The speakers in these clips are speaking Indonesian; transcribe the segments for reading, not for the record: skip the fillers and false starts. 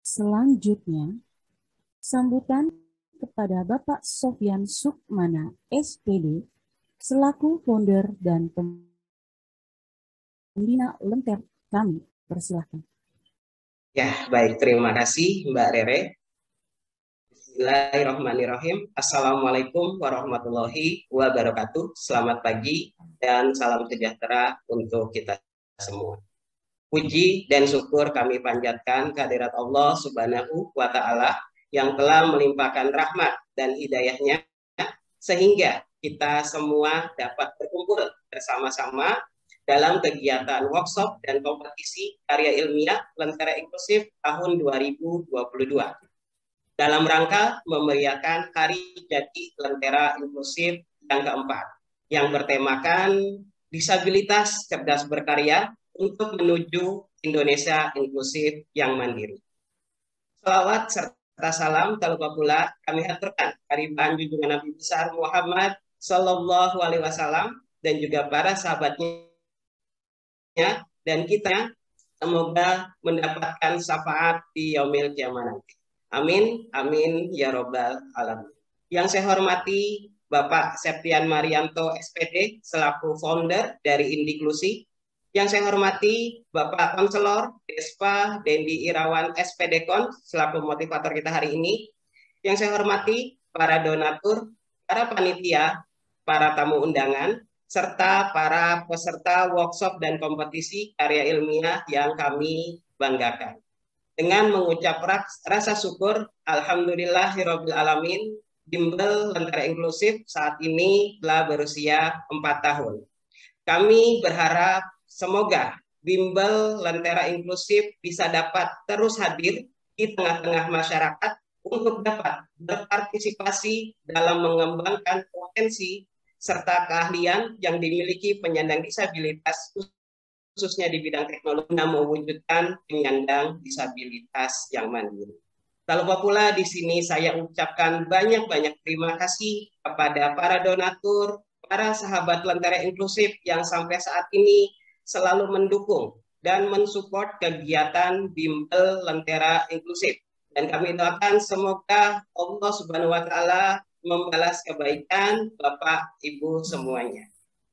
Selanjutnya, sambutan kepada Bapak Sofyan Sukmana, SPD, selaku founder dan pembina Lentera. Kami persilahkan. Ya, baik. Terima kasih Mbak Rere. Bismillahirrahmanirrahim. Assalamualaikum warahmatullahi wabarakatuh. Selamat pagi dan salam sejahtera untuk kita semua. Puji dan syukur kami panjatkan kehadirat Allah Subhanahu wa Ta'ala yang telah melimpahkan rahmat dan hidayahnya sehingga kita semua dapat berkumpul bersama-sama dalam kegiatan workshop dan kompetisi karya ilmiah Lentera Inklusif tahun 2022 dalam rangka memeriahkan Hari Jadi Lentera Inklusif yang keempat yang bertemakan disabilitas cerdas berkarya untuk menuju Indonesia inklusif yang mandiri. Salawat serta salam tak lupa pula kami haturkan kehadiran junjungan Nabi besar Muhammad Sallallahu Alaihi Wasallam dan juga para sahabatnya dan kita semoga mendapatkan syafaat di yaumil kiamah nanti. Amin, amin, ya robbal alamin. Yang saya hormati Bapak Septian Marianto SPD selaku founder dari Indiklusi. Yang saya hormati Bapak Konselor Despa Dendi Irawan SPD-Kon selaku motivator kita hari ini. Yang saya hormati para donatur, para panitia, para tamu undangan, serta para peserta workshop dan kompetisi karya ilmiah yang kami banggakan. Dengan mengucap rasa syukur, Alhamdulillahirabbil alamin, Bimbel Lentera Inklusif saat ini telah berusia 4 tahun. Kami berharap semoga Bimbel Lentera Inklusif bisa dapat terus hadir di tengah-tengah masyarakat untuk dapat berpartisipasi dalam mengembangkan potensi serta keahlian yang dimiliki penyandang disabilitas khususnya di bidang teknologi mewujudkan penyandang disabilitas yang mandiri. Tak lupa pula di sini saya ucapkan banyak-banyak terima kasih kepada para donatur, para sahabat Lentera Inklusif yang sampai saat ini selalu mendukung dan mensupport kegiatan Bimbel Lentera Inklusif. Dan kami doakan semoga Allah Subhanahu wa Ta'ala membalas kebaikan Bapak Ibu semuanya.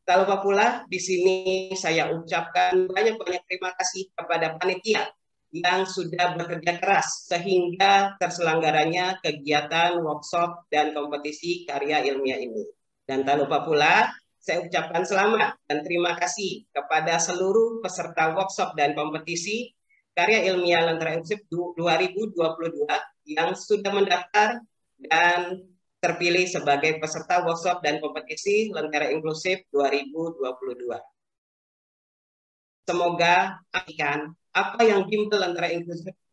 Tak lupa pula di sini saya ucapkan banyak-banyak terima kasih kepada panitia yang sudah bekerja keras sehingga terselenggaranya kegiatan workshop dan kompetisi karya ilmiah ini. Dan tak lupa pula saya ucapkan selamat dan terima kasih kepada seluruh peserta workshop dan kompetisi karya ilmiah Lentera Inklusif 2022 yang sudah mendaftar dan terpilih sebagai peserta workshop dan kompetisi Lentera Inklusif 2022. Semoga apa yang Bimbel Lentera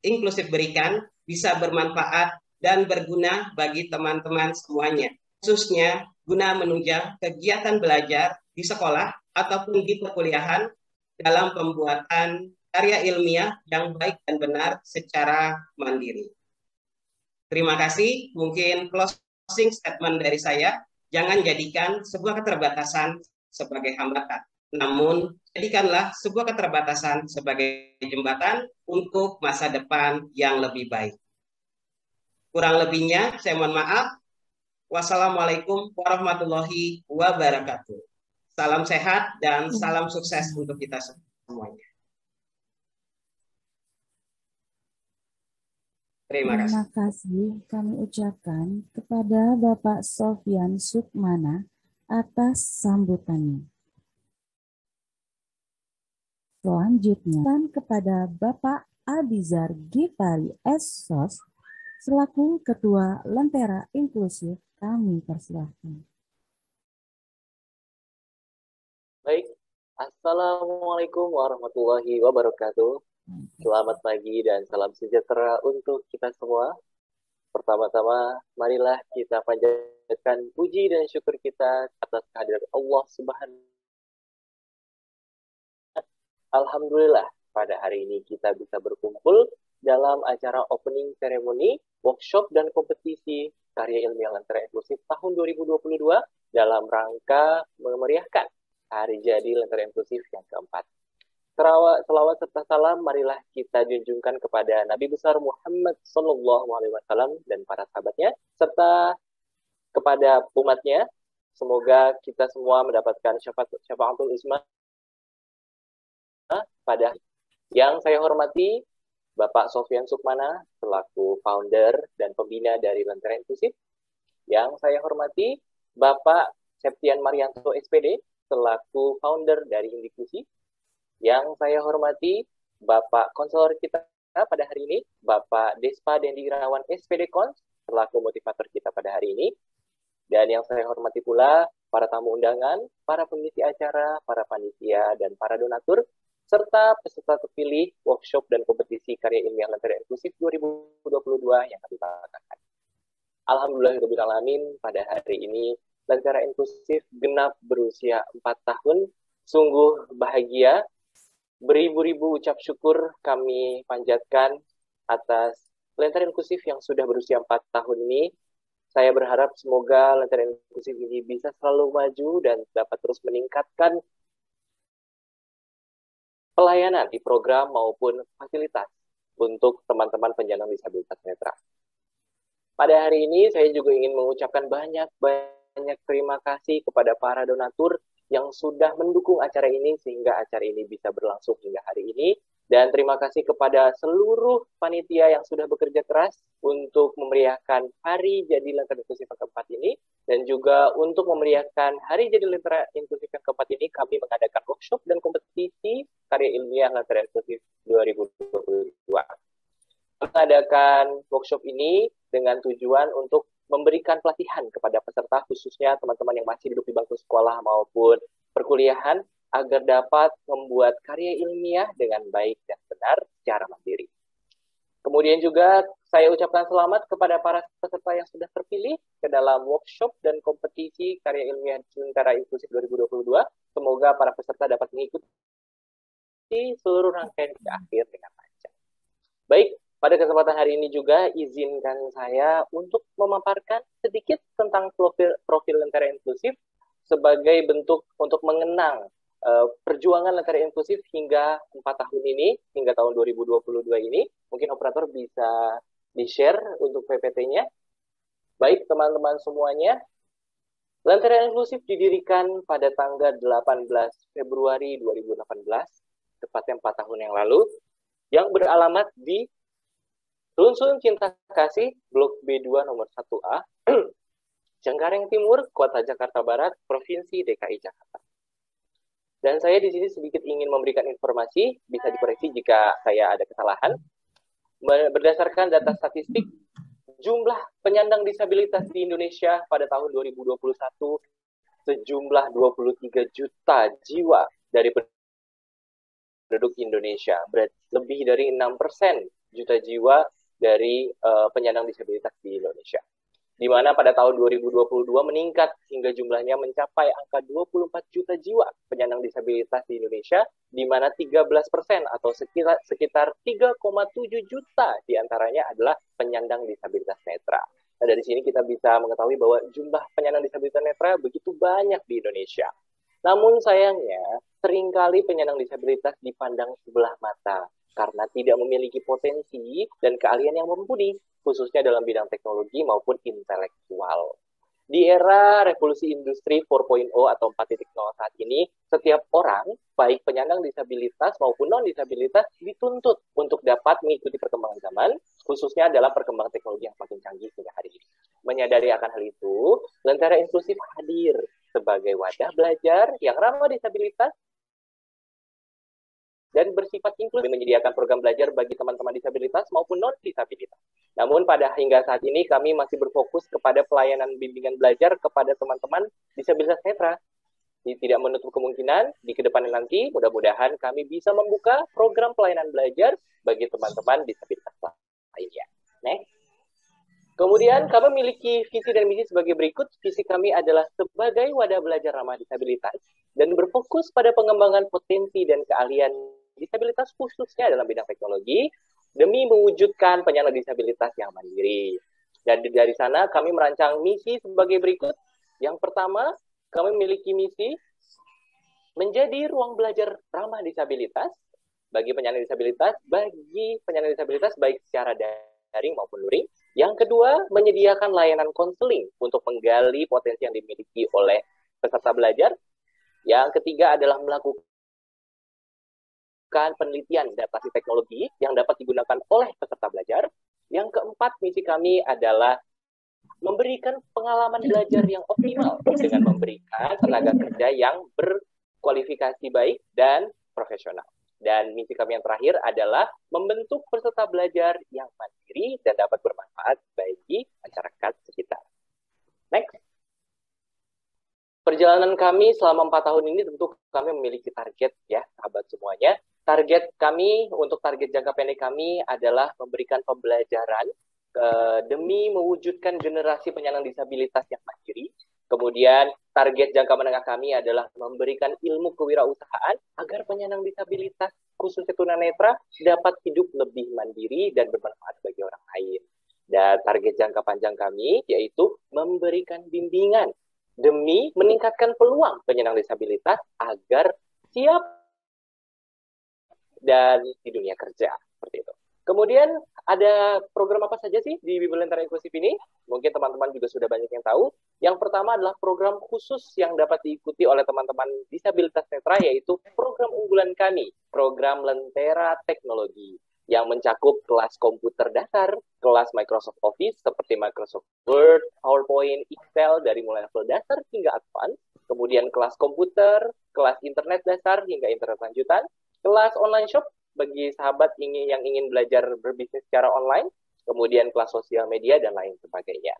Inklusif berikan bisa bermanfaat dan berguna bagi teman-teman semuanya, khususnya guna menunjang kegiatan belajar di sekolah ataupun di perkuliahan dalam pembuatan karya ilmiah yang baik dan benar secara mandiri. Terima kasih. Mungkin closing statement dari saya, jangan jadikan sebuah keterbatasan sebagai hambatan, namun jadikanlah sebuah keterbatasan sebagai jembatan untuk masa depan yang lebih baik. Kurang lebihnya saya mohon maaf. Wassalamualaikum warahmatullahi wabarakatuh. Salam sehat dan salam sukses untuk kita semuanya. Terima kasih kami ucapkan kepada Bapak Sofyan Sukmana atas sambutannya. Selanjutnya kepada Bapak Abizar Gifari Essos selaku Ketua Lentera Inklusif, kami persilahkan. Baik, Assalamualaikum warahmatullahi wabarakatuh. Selamat pagi dan salam sejahtera untuk kita semua. Pertama-tama, marilah kita panjatkan puji dan syukur kita atas kehadiran Allah Subhanahu. Alhamdulillah, pada hari ini kita bisa berkumpul dalam acara opening ceremony, workshop dan kompetisi karya ilmiah Lentera Inklusif tahun 2022 dalam rangka memeriahkan Hari Jadi Lentera Inklusif yang keempat. Selawat serta salam marilah kita junjungkan kepada Nabi besar Muhammad Sallallahu Alaihi Wasallam dan para sahabatnya serta kepada umatnya. Semoga kita semua mendapatkan syafaatul uzma pada yang saya hormati Bapak Sofyan Sukmana selaku founder dan pembina dari Lentera Inklusif. Yang saya hormati Bapak Septian Marianto SPD selaku founder dari Indikusi. Yang saya hormati Bapak konselor kita pada hari ini, Bapak Despa Dendi Irawan SPD Kons selaku motivator kita pada hari ini. Dan yang saya hormati pula para tamu undangan, para pengisi acara, para panitia, dan para donatur, serta peserta terpilih workshop dan kompetisi karya ilmiah Lentera Inklusif 2022 yang kami banggakan. Alhamdulillahirrahmanirrahim, pada hari ini Lentera Inklusif genap berusia 4 tahun. Sungguh bahagia, beribu-ribu ucap syukur kami panjatkan atas Lentera Inklusif yang sudah berusia 4 tahun ini. Saya berharap semoga Lentera Inklusif ini bisa selalu maju dan dapat terus meningkatkan pelayanan di program maupun fasilitas untuk teman-teman penyandang disabilitas netra. Pada hari ini saya juga ingin mengucapkan banyak terima kasih kepada para donatur yang sudah mendukung acara ini sehingga acara ini bisa berlangsung hingga hari ini. Dan terima kasih kepada seluruh panitia yang sudah bekerja keras untuk memeriahkan Hari Jadi Lentera Inklusif yang keempat ini. Dan juga untuk memeriahkan Hari Jadi Lentera Inklusif yang keempat ini, kami mengadakan workshop dan kompetisi karya ilmiah Lentera Inklusif 2022. Mengadakan workshop ini dengan tujuan untuk memberikan pelatihan kepada peserta, khususnya teman-teman yang masih duduk di bangku sekolah maupun perkuliahan, agar dapat membuat karya ilmiah dengan baik dan benar secara mandiri. Kemudian juga saya ucapkan selamat kepada para peserta yang sudah terpilih ke dalam workshop dan kompetisi karya ilmiah Lentera Inklusif 2022. Semoga para peserta dapat mengikuti seluruh rangkaian hingga akhir dengan lancar. Baik, pada kesempatan hari ini juga izinkan saya untuk memaparkan sedikit tentang profil Lentera Inklusif sebagai bentuk untuk mengenang perjuangan Lentera Inklusif hingga 4 tahun ini, hingga tahun 2022 ini. Mungkin operator bisa di-share untuk PPT-nya. Baik, teman-teman semuanya, Lentera Inklusif didirikan pada tanggal 18 Februari 2018, tepatnya 4 tahun yang lalu, yang beralamat di Rusun Cinta Kasih, Blok B2 nomor 1A, Cengkareng Timur, Kota Jakarta Barat, Provinsi DKI Jakarta. Dan saya di sini sedikit ingin memberikan informasi, bisa dikoreksi jika saya ada kesalahan. Berdasarkan data statistik, jumlah penyandang disabilitas di Indonesia pada tahun 2021 sejumlah 23 juta jiwa dari penduduk Indonesia. Berarti lebih dari 6% juta jiwa dari penyandang disabilitas di Indonesia. Di mana pada tahun 2022 meningkat hingga jumlahnya mencapai angka 24 juta jiwa penyandang disabilitas di Indonesia, di mana 13% atau sekitar 3,7 juta diantaranya adalah penyandang disabilitas netra. Nah, dari sini kita bisa mengetahui bahwa jumlah penyandang disabilitas netra begitu banyak di Indonesia. Namun sayangnya, seringkali penyandang disabilitas dipandang sebelah mata karena tidak memiliki potensi dan keahlian yang mumpuni, khususnya dalam bidang teknologi maupun intelektual. Di era revolusi industri 4.0 atau 4.0 saat ini, setiap orang, baik penyandang disabilitas maupun non-disabilitas, dituntut untuk dapat mengikuti perkembangan zaman, khususnya dalam perkembangan teknologi yang makin canggih hingga hari ini. Menyadari akan hal itu, Lentera Inklusif hadir sebagai wadah belajar yang ramah disabilitas dan bersifat inklusif, menyediakan program belajar bagi teman-teman disabilitas maupun non-disabilitas. Namun pada hingga saat ini kami masih berfokus kepada pelayanan bimbingan belajar kepada teman-teman disabilitas netra. Tidak menutup kemungkinan di kedepannya nanti mudah-mudahan kami bisa membuka program pelayanan belajar bagi teman-teman disabilitas lainnya. Next. Kemudian kami memiliki visi dan misi sebagai berikut. Visi kami adalah sebagai wadah belajar ramah disabilitas dan berfokus pada pengembangan potensi dan keahlian disabilitas khususnya dalam bidang teknologi demi mewujudkan penyandang disabilitas yang mandiri. Dan dari sana kami merancang misi sebagai berikut. Yang pertama, kami memiliki misi menjadi ruang belajar ramah disabilitas bagi penyandang disabilitas baik secara daring maupun luring. Yang kedua, menyediakan layanan konseling untuk menggali potensi yang dimiliki oleh peserta belajar. Yang ketiga adalah melakukan penelitian adaptasi teknologi yang dapat digunakan oleh peserta belajar. Yang keempat, misi kami adalah memberikan pengalaman belajar yang optimal dengan memberikan tenaga kerja yang berkualifikasi baik dan profesional. Dan misi kami yang terakhir adalah membentuk peserta belajar yang mandiri dan dapat bermanfaat bagi masyarakat sekitar. Next. Perjalanan kami selama 4 tahun ini tentu kami memiliki target ya, sahabat semuanya. Target kami, untuk target jangka pendek kami adalah memberikan pembelajaran demi mewujudkan generasi penyandang disabilitas yang mandiri. Kemudian target jangka menengah kami adalah memberikan ilmu kewirausahaan agar penyandang disabilitas khususnya tunanetra dapat hidup lebih mandiri dan bermanfaat bagi orang lain. Dan target jangka panjang kami yaitu memberikan bimbingan demi meningkatkan peluang penyandang disabilitas agar siap dan di dunia kerja seperti itu. Kemudian ada program apa saja sih di Bimbel Lentera Inklusif ini? Mungkin teman-teman juga sudah banyak yang tahu. Yang pertama adalah program khusus yang dapat diikuti oleh teman-teman disabilitas netra, yaitu program unggulan kami, program Lentera Teknologi, yang mencakup kelas komputer dasar, kelas Microsoft Office seperti Microsoft Word, PowerPoint, Excel dari mulai level dasar hingga advance, kemudian kelas komputer, kelas internet dasar hingga internet lanjutan, kelas online shop bagi sahabat yang ingin belajar berbisnis secara online, kemudian kelas sosial media, dan lain sebagainya.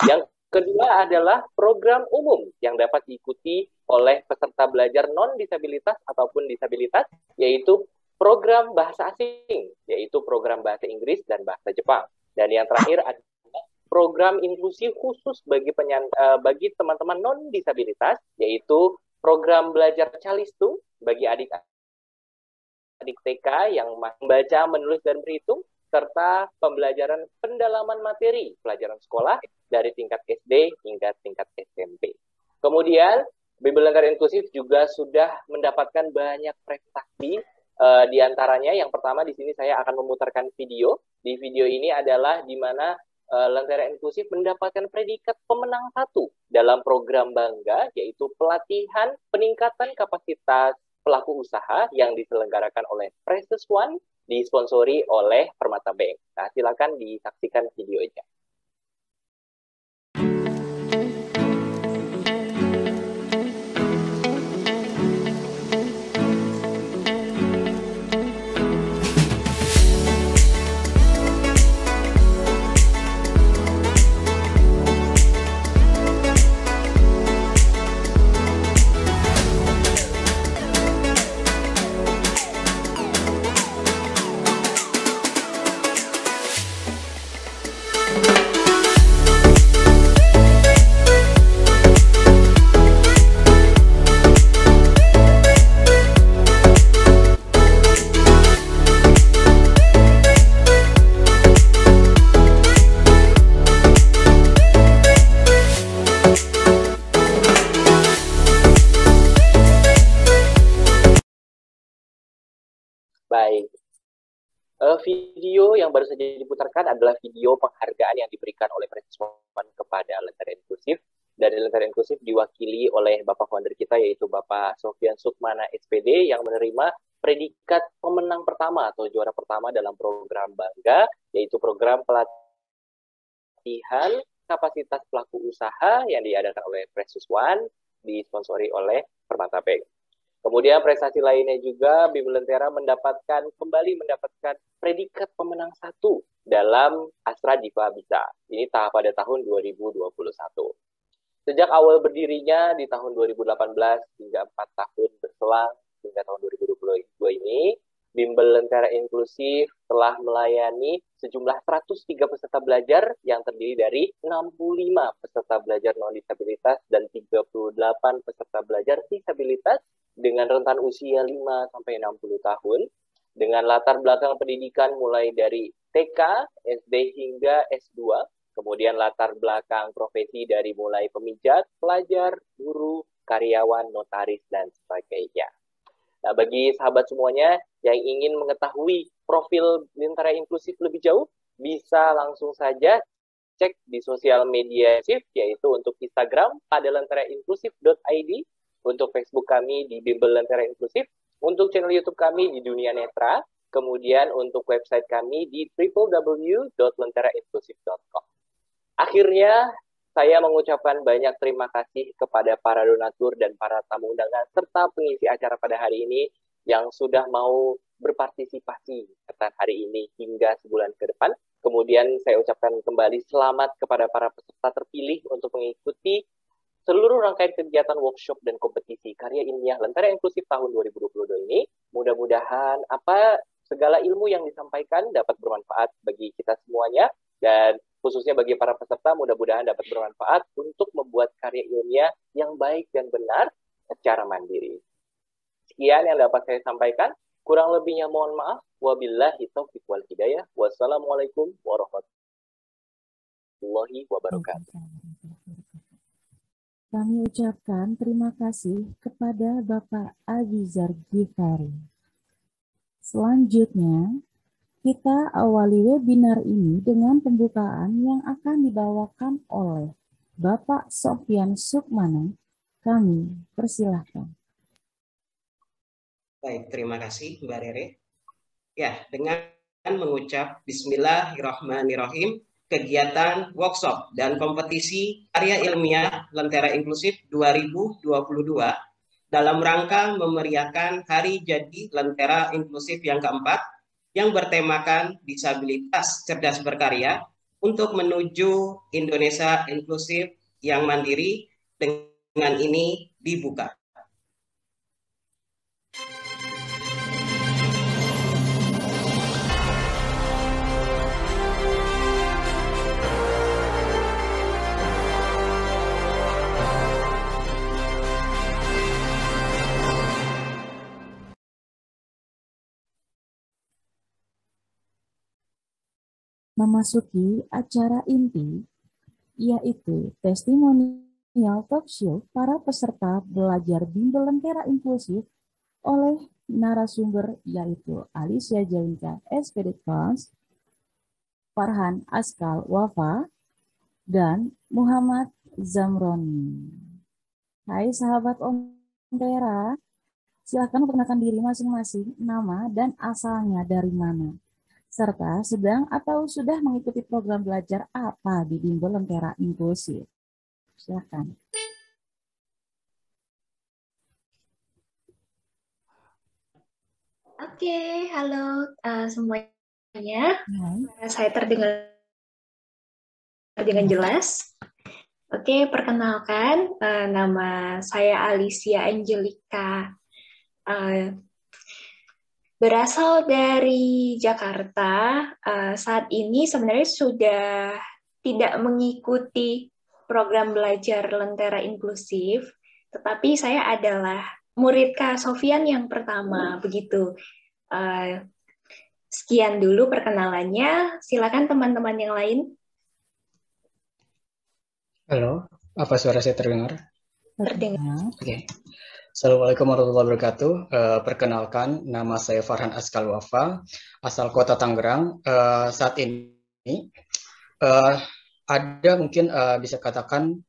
Yang kedua adalah program umum yang dapat diikuti oleh peserta belajar non-disabilitas ataupun disabilitas, yaitu program bahasa asing, yaitu program bahasa Inggris dan bahasa Jepang. Dan yang terakhir adalah program inklusi khusus bagi teman-teman non-disabilitas, yaitu program belajar Calistung bagi adik TK yang membaca, menulis, dan berhitung, serta pembelajaran pendalaman materi pelajaran sekolah dari tingkat SD hingga tingkat SMP. Kemudian, Bimbel Lentera Inklusif juga sudah mendapatkan banyak prestasi, di antaranya yang pertama di sini saya akan memutarkan video. Di video ini adalah di mana Lentera Inklusif mendapatkan predikat pemenang 1 dalam program Bangga, yaitu pelatihan peningkatan kapasitas pelaku usaha yang diselenggarakan oleh Precious One, disponsori oleh Permata Bank. Nah, silakan disaksikan videonya. Baik, video yang baru saja diputarkan adalah video penghargaan yang diberikan oleh Precious One kepada Lentera Inklusif. Dari Lentera Inklusif diwakili oleh Bapak founder kita, yaitu Bapak Sofyan Sukmana SPD, yang menerima predikat pemenang pertama atau juara pertama dalam program Bangga, yaitu program pelatihan kapasitas pelaku usaha yang diadakan oleh Precious One, disponsori oleh Permata Bank. Kemudian prestasi lainnya juga, Bimbel Lentera kembali mendapatkan predikat pemenang 1 dalam Astra Diva Bisa. Ini pada tahun 2021. Sejak awal berdirinya di tahun 2018 hingga 4 tahun berselang hingga tahun 2022 ini, Bimbel Lentera Inklusif telah melayani sejumlah 103 peserta belajar yang terdiri dari 65 peserta belajar non-disabilitas dan 38 peserta belajar disabilitas dengan rentan usia 5-60 tahun, dengan latar belakang pendidikan mulai dari TK, SD hingga S2, kemudian latar belakang profesi dari mulai pemijat, pelajar, guru, karyawan, notaris, dan sebagainya. Nah, bagi sahabat semuanya yang ingin mengetahui profil Lentera Inklusif lebih jauh, bisa langsung saja cek di sosial media Inklusif, yaitu untuk Instagram pada lenteraInklusif.id, untuk Facebook kami di Bimbel Lentera Inklusif, untuk channel YouTube kami di Dunia Netra, kemudian untuk website kami di www.lenteraInklusif.com. Akhirnya, saya mengucapkan banyak terima kasih kepada para donatur dan para tamu undangan serta pengisi acara pada hari ini yang sudah mau berpartisipasi pada hari ini hingga sebulan ke depan. Kemudian saya ucapkan kembali selamat kepada para peserta terpilih untuk mengikuti seluruh rangkaian kegiatan workshop dan kompetisi karya ilmiah Lentera Inklusif tahun 2022 ini. Mudah-mudahan segala ilmu yang disampaikan dapat bermanfaat bagi kita semuanya, dan khususnya bagi para peserta mudah-mudahan dapat bermanfaat untuk membuat karya ilmiah yang baik dan benar secara mandiri. Sekian yang dapat saya sampaikan. Kurang lebihnya mohon maaf. Wabillahi taufiq wal hidayah. Wassalamualaikum warahmatullahi wabarakatuh. Kami ucapkan terima kasih kepada Bapak Abizar Gifari. Selanjutnya, kita awali webinar ini dengan pembukaan yang akan dibawakan oleh Bapak Sofyan Sukmana. Kami persilahkan. Baik, terima kasih Mbak Rere. Ya, dengan mengucap Bismillahirrahmanirrahim, kegiatan workshop dan kompetisi karya ilmiah Lentera Inklusif 2022 dalam rangka memeriahkan Hari Jadi Lentera Inklusif yang keempat yang bertemakan disabilitas cerdas berkarya untuk menuju Indonesia inklusif yang mandiri dengan ini dibuka. Memasuki acara inti, yaitu testimonial talk show para peserta belajar Bimbel Lentera Inklusif oleh narasumber yaitu Alicia Jainka, SPD Trans, Farhan Askal Wafa, dan Muhammad Zamroni. Hai sahabat Lentera, silakan perkenalkan diri masing-masing, nama dan asalnya dari mana, serta sedang atau sudah mengikuti program belajar apa di Bimbel Lentera Inklusif. Silakan. Oke, halo semuanya. Saya terdengar dengan jelas. Oke, perkenalkan, nama saya Alicia Angelica. Berasal dari Jakarta. Saat ini sebenarnya sudah tidak mengikuti program belajar Lentera Inklusif, tetapi saya adalah murid Kak Sofyan yang pertama, begitu. Sekian dulu perkenalannya. Silakan teman-teman yang lain. Halo, apa suara saya terdengar? Terdengar. Oke. Assalamualaikum warahmatullahi wabarakatuh. Perkenalkan, nama saya Farhan Askal Wafa, asal Kota Tangerang. Saat ini ada mungkin bisa katakan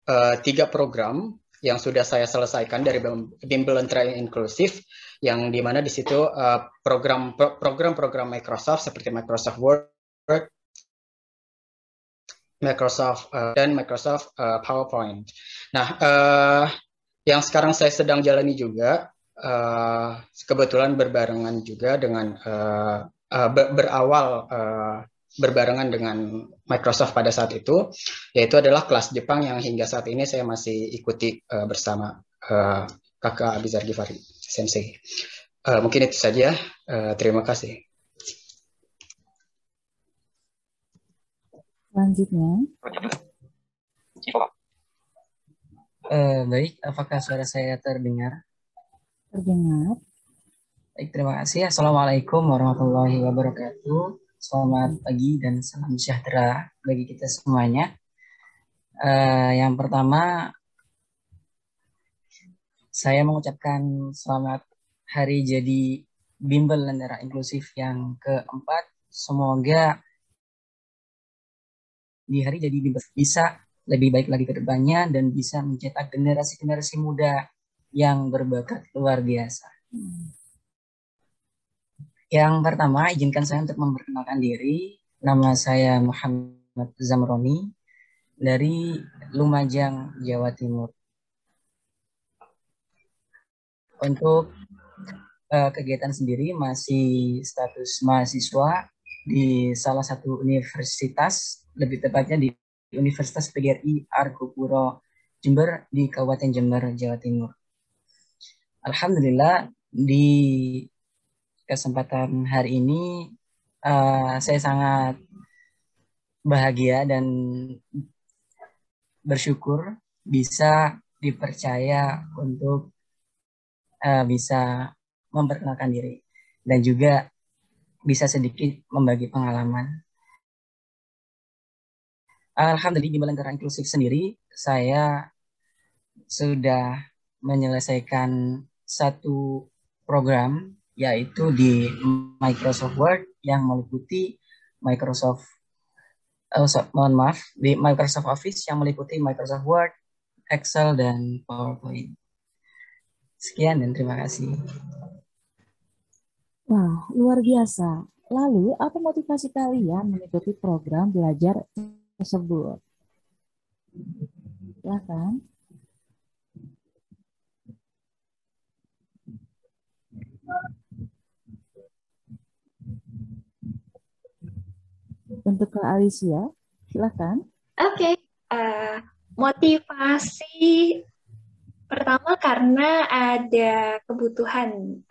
3 program yang sudah saya selesaikan dari Bimbel Lentera Inklusif, yang dimana di situ program-program Microsoft seperti Microsoft Word, Microsoft dan Microsoft PowerPoint. Nah, yang sekarang saya sedang jalani juga kebetulan berbarengan juga dengan berbarengan dengan Microsoft pada saat itu, yaitu adalah kelas Jepang yang hingga saat ini saya masih ikuti bersama Kakak Abizar Gifari Sensei. Mungkin itu saja. Terima kasih. Selanjutnya. Baik, apakah suara saya terdengar? Terdengar. Baik, terima kasih. Assalamualaikum warahmatullahi wabarakatuh. Selamat pagi dan salam sejahtera bagi kita semuanya. Yang pertama, saya mengucapkan selamat hari jadi bimbel Lentera Inklusif yang keempat. Semoga di hari jadi bimbel bisa lebih baik lagi ke depannya dan bisa mencetak generasi-generasi muda yang berbakat luar biasa. Yang pertama, izinkan saya untuk memperkenalkan diri. Nama saya Muhammad Zamroni dari Lumajang, Jawa Timur. Untuk kegiatan sendiri masih status mahasiswa di salah satu universitas, lebih tepatnya di Universitas PGRI Argopuro Jember di Kabupaten Jember, Jawa Timur. Alhamdulillah di kesempatan hari ini saya sangat bahagia dan bersyukur bisa dipercaya untuk bisa memperkenalkan diri dan juga bisa sedikit membagi pengalaman. Alhamdulillah di Lentera Inklusif sendiri saya sudah menyelesaikan satu program yaitu di Microsoft Word yang meliputi Microsoft di Microsoft Office yang meliputi Microsoft Word, Excel, dan PowerPoint. Sekian dan terima kasih. Wah, luar biasa. Lalu, apa motivasi kalian mengikuti program belajar tersebut? Ya kan? Untuk Kak Alicia, silakan. Oke, motivasi pertama karena ada kebutuhan.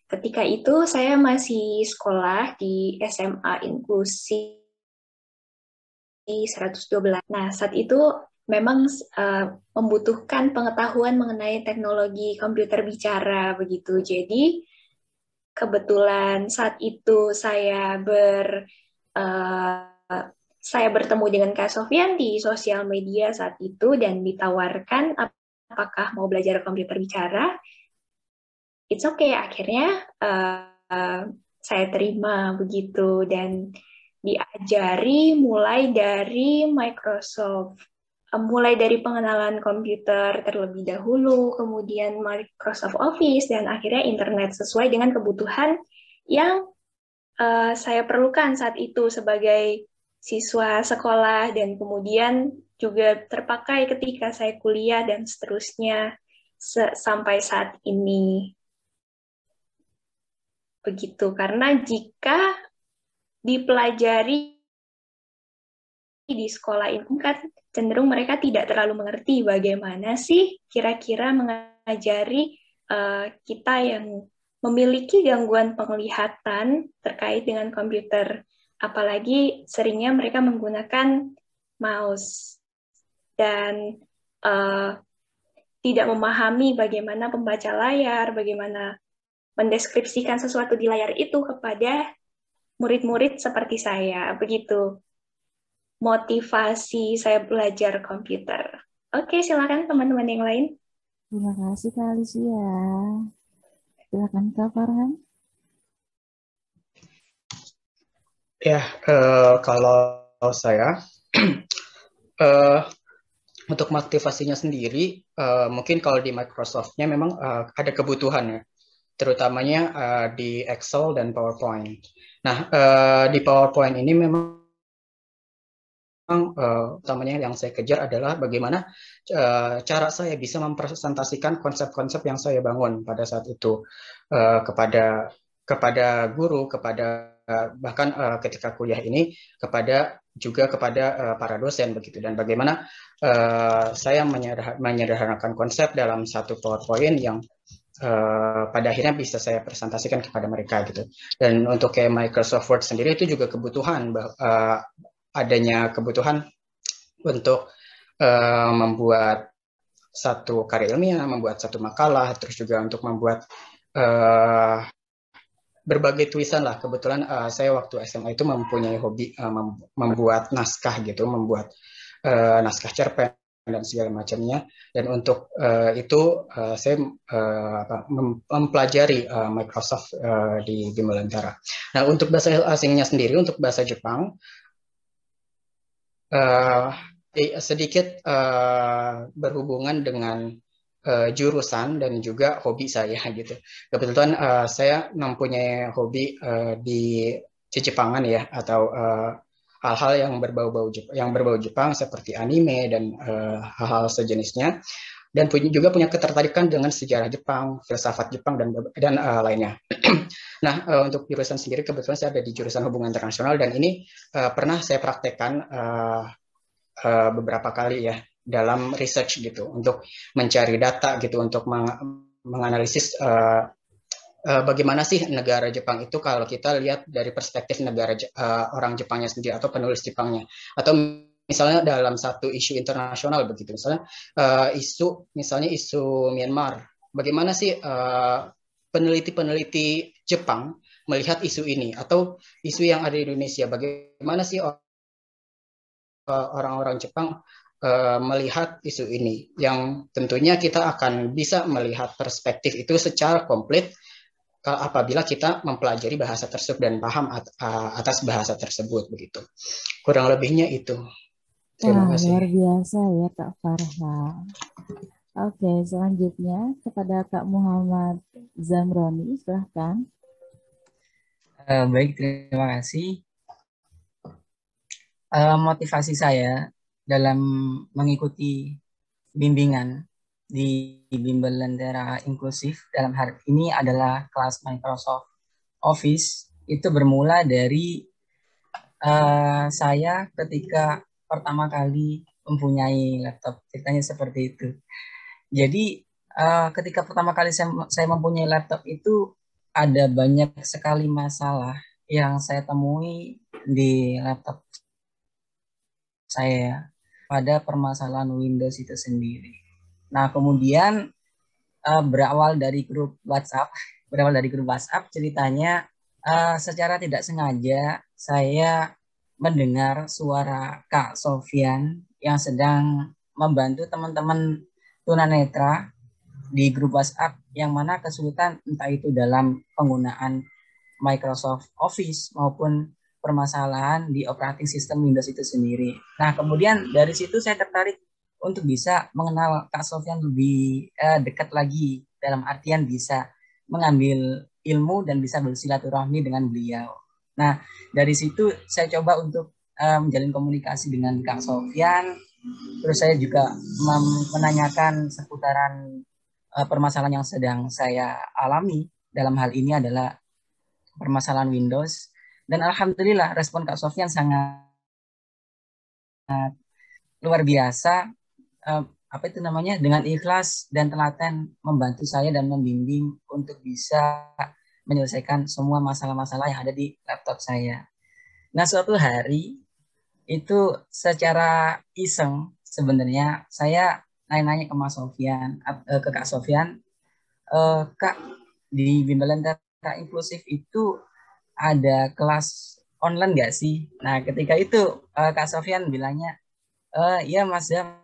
Ketika itu saya masih sekolah di SMA Inklusi 112. Nah, saat itu memang membutuhkan pengetahuan mengenai teknologi komputer bicara begitu. Jadi kebetulan saat itu saya bertemu dengan Kak Sofyan di sosial media saat itu dan ditawarkan apakah mau belajar komputer bicara. It's okay, akhirnya saya terima begitu dan diajari mulai dari mulai dari pengenalan komputer terlebih dahulu, kemudian Microsoft Office, dan akhirnya internet sesuai dengan kebutuhan yang saya perlukan saat itu sebagai siswa sekolah, dan kemudian juga terpakai ketika saya kuliah dan seterusnya sampai saat ini. Begitu, karena jika dipelajari di sekolah itu kan cenderung mereka tidak terlalu mengerti bagaimana sih kira-kira mengajari kita yang memiliki gangguan penglihatan terkait dengan komputer. Apalagi seringnya mereka menggunakan mouse dan tidak memahami bagaimana membaca layar, bagaimana mendeskripsikan sesuatu di layar itu kepada murid-murid seperti saya. Begitu motivasi saya belajar komputer. Oke, silakan teman-teman yang lain. Terima kasih Kak Alicia. Silakan Kak Farhan. Ya, kalau saya untuk motivasinya sendiri, mungkin kalau di Microsoft-nya memang ada kebutuhan ya, terutamanya di Excel dan PowerPoint. Nah, di PowerPoint ini memang utamanya yang saya kejar adalah bagaimana cara saya bisa mempresentasikan konsep-konsep yang saya bangun pada saat itu kepada guru, kepada bahkan ketika kuliah ini juga kepada para dosen begitu, dan bagaimana saya menyederhanakan konsep dalam satu PowerPoint yang pada akhirnya bisa saya presentasikan kepada mereka gitu. Dan untuk kayak Microsoft Word sendiri itu juga kebutuhan adanya kebutuhan untuk membuat satu karya ilmiah, membuat satu makalah, terus juga untuk membuat berbagai tulisan lah. Kebetulan saya waktu SMA itu mempunyai hobi membuat naskah gitu, membuat naskah cerpen dan segala macamnya. Dan untuk itu saya mempelajari Microsoft di Bimbelantara. Nah, untuk bahasa asingnya sendiri, untuk bahasa Jepang, sedikit berhubungan dengan jurusan dan juga hobi saya gitu. Kebetulan saya mempunyai hobi di Jepangan ya, atau hal-hal yang berbau Jepang seperti anime dan hal-hal sejenisnya, dan juga punya ketertarikan dengan sejarah Jepang, filsafat Jepang dan lainnya. Nah, untuk jurusan sendiri kebetulan saya ada di jurusan hubungan internasional, dan ini pernah saya praktekkan beberapa kali ya dalam research gitu, untuk mencari data gitu, untuk menganalisis bagaimana sih negara Jepang itu kalau kita lihat dari perspektif orang Jepangnya sendiri atau penulis Jepangnya, atau misalnya dalam satu isu internasional begitu, misalnya isu Myanmar, bagaimana sih peneliti-peneliti Jepang melihat isu ini, atau isu yang ada di Indonesia, bagaimana sih orang-orang Jepang melihat isu ini, yang tentunya kita akan bisa melihat perspektif itu secara komplit apabila kita mempelajari bahasa tersebut dan paham atas bahasa tersebut begitu. Kurang lebihnya itu. Terima kasih. Luar biasa ya Kak Farhan. Oke, selanjutnya kepada Kak Muhammad Zamroni, silahkan. Baik, terima kasih. Motivasi saya dalam mengikuti bimbingan di Bimbelantara Inklusif dalam hari ini adalah kelas Microsoft Office. Itu bermula dari saya ketika pertama kali mempunyai laptop. Ceritanya seperti itu. Jadi ketika pertama kali saya mempunyai laptop itu ada banyak sekali masalah yang saya temui di laptop saya pada permasalahan Windows itu sendiri. Nah, kemudian berawal dari grup WhatsApp, ceritanya secara tidak sengaja saya mendengar suara Kak Sofyan yang sedang membantu teman-teman tunanetra di grup WhatsApp yang mana kesulitan entah itu dalam penggunaan Microsoft Office maupun permasalahan di operating system Windows itu sendiri. Nah, kemudian dari situ saya tertarik untuk bisa mengenal Kak Sofyan lebih dekat lagi, dalam artian bisa mengambil ilmu dan bisa bersilaturahmi dengan beliau. Nah, dari situ saya coba untuk menjalin komunikasi dengan Kak Sofyan. Terus saya juga menanyakan seputaran permasalahan yang sedang saya alami. Dalam hal ini adalah permasalahan Windows. Dan alhamdulillah respon Kak Sofyan sangat luar biasa, dengan ikhlas dan telaten membantu saya dan membimbing untuk bisa menyelesaikan semua masalah-masalah yang ada di laptop saya. Nah, suatu hari itu secara iseng sebenarnya saya nanya-nanya ke Mas Sofyan, ke Kak Sofyan, Kak, di Bimbelantara Inklusif itu ada kelas online nggak sih? Nah, ketika itu Kak Sofyan bilangnya, ya Mas Zam,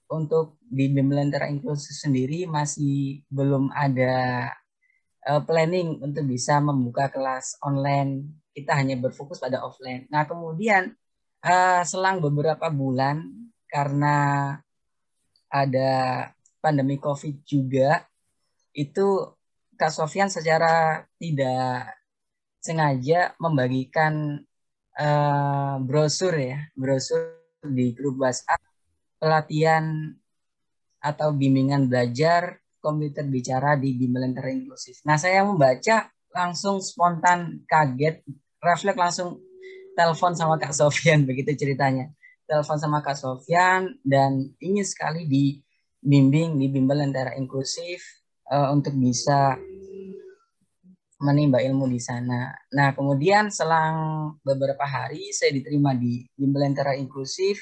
untuk di Bimbelantara Inklusif sendiri masih belum ada planning untuk bisa membuka kelas online. Kita hanya berfokus pada offline. Nah, kemudian selang beberapa bulan karena ada pandemi COVID juga, itu Kak Sofyan secara tidak sengaja membagikan brosur di grup WhatsApp pelatihan atau bimbingan belajar komputer bicara di Bimbelantara Inklusif. Nah, saya membaca langsung spontan kaget, refleks langsung telepon sama Kak Sofyan, begitu ceritanya. Telepon sama Kak Sofyan dan ingin sekali dibimbing di Bimbelantara Inklusif untuk bisa menimba ilmu di sana. Nah, kemudian selang beberapa hari saya diterima di Bimbelantara Inklusif.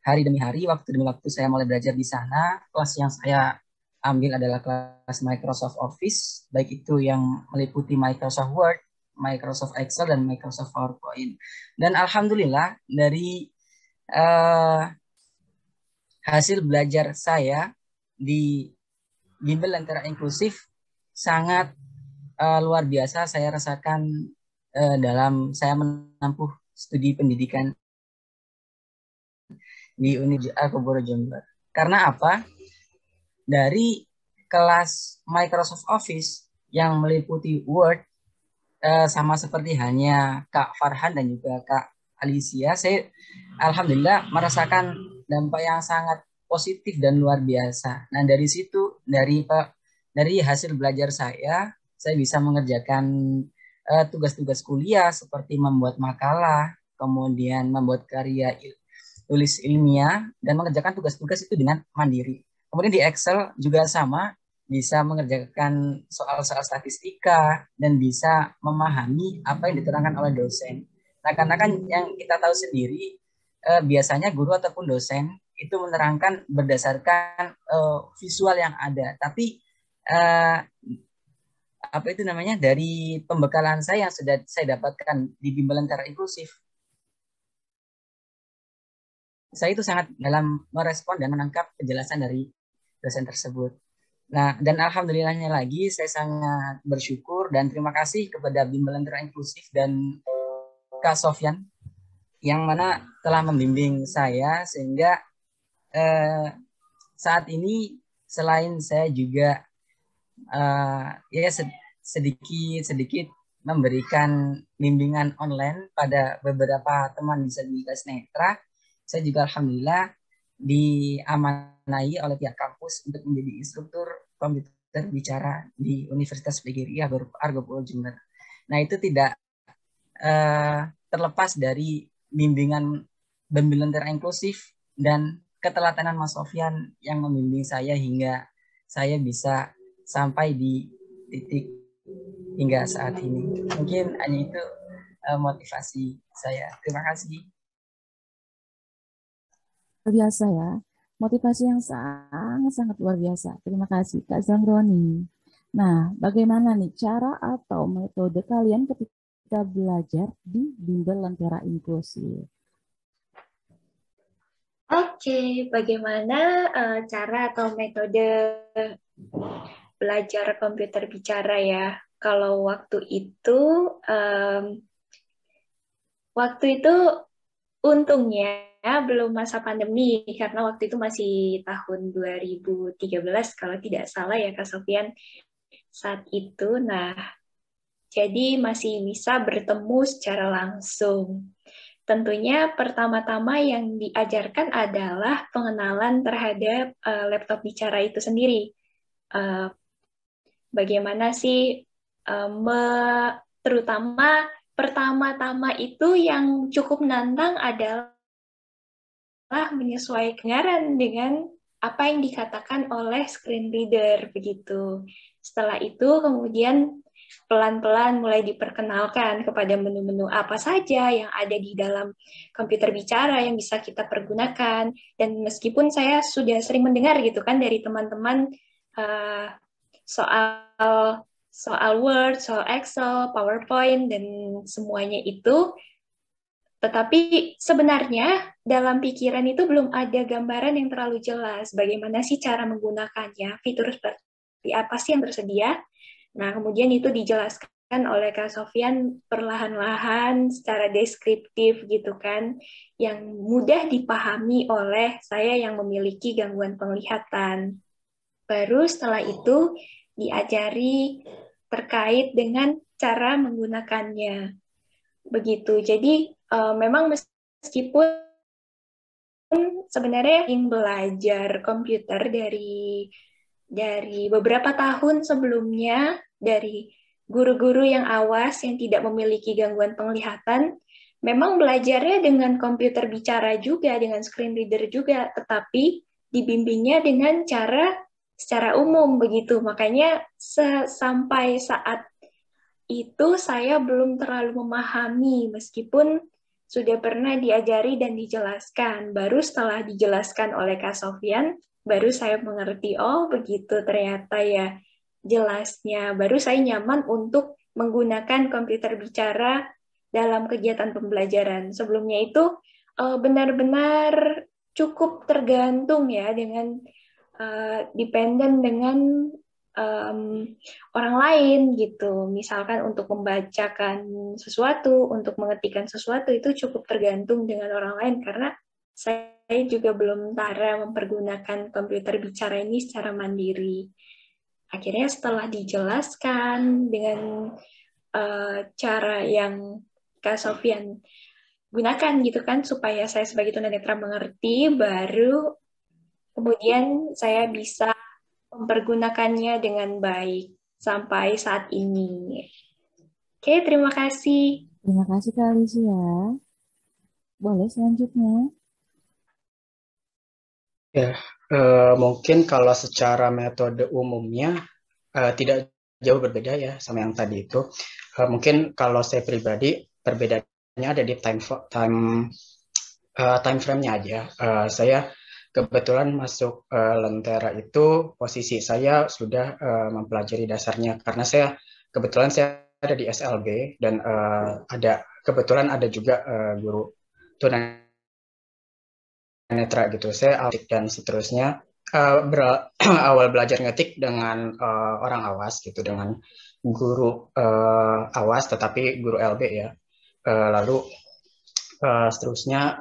Hari demi hari, waktu demi waktu saya mulai belajar di sana. Kelas yang saya ambil adalah kelas Microsoft Office, baik itu yang meliputi Microsoft Word, Microsoft Excel, dan Microsoft PowerPoint. Dan alhamdulillah dari hasil belajar saya di bimbel lentera inklusif sangat luar biasa saya rasakan dalam saya menempuh studi pendidikan di Universitas Argoboro Jember. Karena apa? Dari kelas Microsoft Office yang meliputi Word, sama seperti hanya Kak Farhan dan juga Kak Alicia, saya alhamdulillah merasakan dampak yang sangat positif dan luar biasa. Nah, dari situ, dari hasil belajar saya bisa mengerjakan tugas-tugas kuliah seperti membuat makalah, kemudian membuat karya tulis ilmiah, dan mengerjakan tugas-tugas itu dengan mandiri. Kemudian di Excel juga sama, bisa mengerjakan soal-soal statistika dan bisa memahami apa yang diterangkan oleh dosen. Nah, karena kan yang kita tahu sendiri, biasanya guru ataupun dosen itu menerangkan berdasarkan visual yang ada. Tapi apa itu namanya, dari pembekalan saya yang sudah saya dapatkan di bimbel lentera inklusif, saya itu sangat dalam merespon dan menangkap penjelasan dari dosen tersebut. Nah, dan alhamdulillahnya lagi, saya sangat bersyukur dan terima kasih kepada bimbel lentera inklusif dan Kak Sofyan yang mana telah membimbing saya sehingga saat ini selain saya juga ya sedikit memberikan bimbingan online pada beberapa teman disabilitas netra, saya juga alhamdulillah diamanai oleh pihak kampus untuk menjadi instruktur komputer bicara di Universitas PGRI Argoboro Jember. Nah, itu tidak terlepas dari bimbingan lentera inklusif dan keteladanan Mas Sofyan yang membimbing saya hingga saya bisa sampai di titik hingga saat ini. Mungkin hanya itu motivasi saya. Terima kasih. Luar biasa ya, motivasi yang sangat luar biasa. Terima kasih Kak Zamroni. Nah, bagaimana nih cara atau metode kalian ketika belajar di bimbel lentera inklusif? Oke, bagaimana cara atau metode belajar komputer bicara ya? Kalau waktu itu untungnya belum masa pandemi, karena waktu itu masih tahun 2013 kalau tidak salah ya Kak Sofyan saat itu. Nah, jadi masih bisa bertemu secara langsung. Tentunya pertama-tama yang diajarkan adalah pengenalan terhadap laptop bicara itu sendiri. Bagaimana sih, terutama pertama-tama itu yang cukup menantang adalah menyesuaikan dengan apa yang dikatakan oleh screen reader begitu. Setelah itu kemudian pelan-pelan mulai diperkenalkan kepada menu-menu apa saja yang ada di dalam komputer bicara yang bisa kita pergunakan. Dan meskipun saya sudah sering mendengar gitu kan dari teman-teman soal Word, soal Excel, PowerPoint, dan semuanya itu, tetapi sebenarnya dalam pikiran itu belum ada gambaran yang terlalu jelas bagaimana sih cara menggunakannya, fitur seperti apa sih yang tersedia. Nah, kemudian itu dijelaskan oleh Kak Sofyan perlahan-lahan secara deskriptif gitu kan, yang mudah dipahami oleh saya yang memiliki gangguan penglihatan. Baru setelah itu diajari terkait dengan cara menggunakannya. Begitu. Jadi memang meskipun sebenarnya yang belajar komputer dari beberapa tahun sebelumnya, dari guru-guru yang awas yang tidak memiliki gangguan penglihatan, memang belajarnya dengan komputer bicara juga, dengan screen reader juga, tetapi dibimbingnya dengan cara secara umum begitu. Makanya sampai saat itu saya belum terlalu memahami, meskipun sudah pernah diajari dan dijelaskan. Baru setelah dijelaskan oleh Kak Sofyan, baru saya mengerti, oh begitu ternyata ya jelasnya. Baru saya nyaman untuk menggunakan komputer bicara dalam kegiatan pembelajaran. Sebelumnya itu benar-benar cukup tergantung ya dengan dependen dengan orang lain gitu. Misalkan untuk membacakan sesuatu, untuk mengetikkan sesuatu itu cukup tergantung dengan orang lain karena saya juga belum tara mempergunakan komputer bicara ini secara mandiri. Akhirnya setelah dijelaskan dengan cara yang Kak Sofian gunakan gitu kan supaya saya sebagai tunanetra mengerti, baru kemudian saya bisa mempergunakannya dengan baik sampai saat ini. Oke, terima kasih. Terima kasih Kak Alicia. Boleh selanjutnya. Ya, mungkin kalau secara metode umumnya tidak jauh berbeda ya sama yang tadi itu. Mungkin kalau saya pribadi perbedaannya ada di time frame-nya aja. Saya kebetulan masuk Lentera itu posisi saya sudah mempelajari dasarnya karena kebetulan saya ada di SLB dan kebetulan ada juga guru tunanetra gitu. Saya autik dan seterusnya awal belajar ngetik dengan orang awas gitu, dengan guru awas tetapi guru LB ya. Lalu seterusnya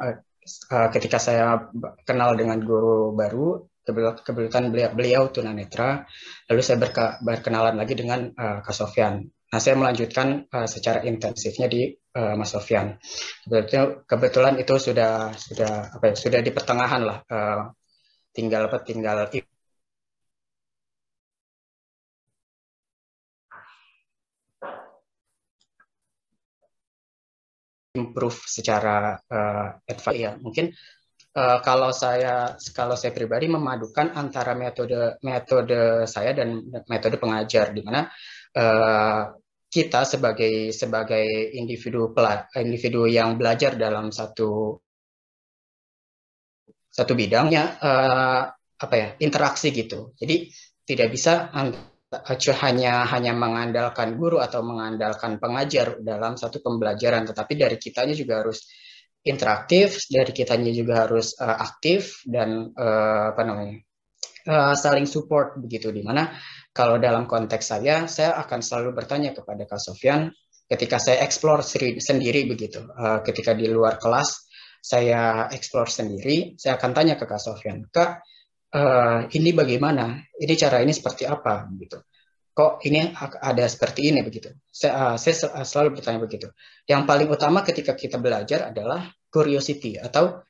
ketika saya kenal dengan guru baru, kebetulan beliau tunanetra, lalu saya berkenalan lagi dengan Kak Sofyan. Nah, saya melanjutkan secara intensifnya di Mas Sofyan. Kebetulan itu sudah di pertengahan lah, tinggal improve secara advance ya. Mungkin kalau saya pribadi memadukan antara metode saya dan metode pengajar, di mana kita sebagai individu yang belajar dalam satu bidangnya interaksi gitu. Jadi tidak bisa hanya mengandalkan guru atau mengandalkan pengajar dalam satu pembelajaran, tetapi dari kitanya juga harus interaktif, dari kitanya juga harus aktif dan saling support begitu. Dimana kalau dalam konteks saya akan selalu bertanya kepada Kak Sofyan ketika saya explore sendiri begitu. Ketika di luar kelas saya explore sendiri, saya akan tanya ke Kak Sofyan, Kak, ini bagaimana? Ini cara ini seperti apa? Gitu. Kok ini ada seperti ini begitu? Saya selalu bertanya begitu. Yang paling utama ketika kita belajar adalah curiosity atau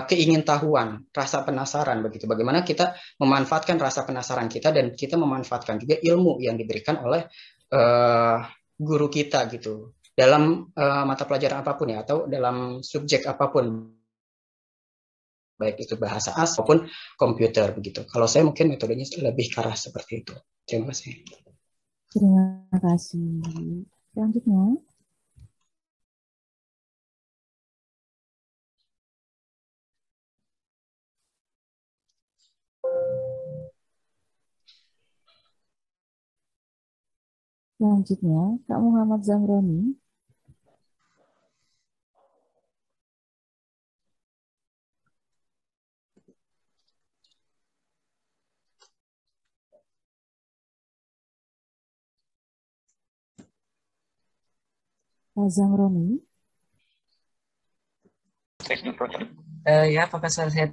keingintahuan, rasa penasaran begitu. Bagaimana kita memanfaatkan rasa penasaran kita dan kita memanfaatkan juga ilmu yang diberikan oleh guru kita gitu dalam mata pelajaran apapun ya atau dalam subjek apapun, baik itu bahasa asing maupun komputer begitu. Kalau saya mungkin metodenya lebih ke arah seperti itu. Terima kasih. Terima kasih. Selanjutnya. Selanjutnya, Kak Muhammad Zamroni. Kak Zamroni. Ya, Profesor, saya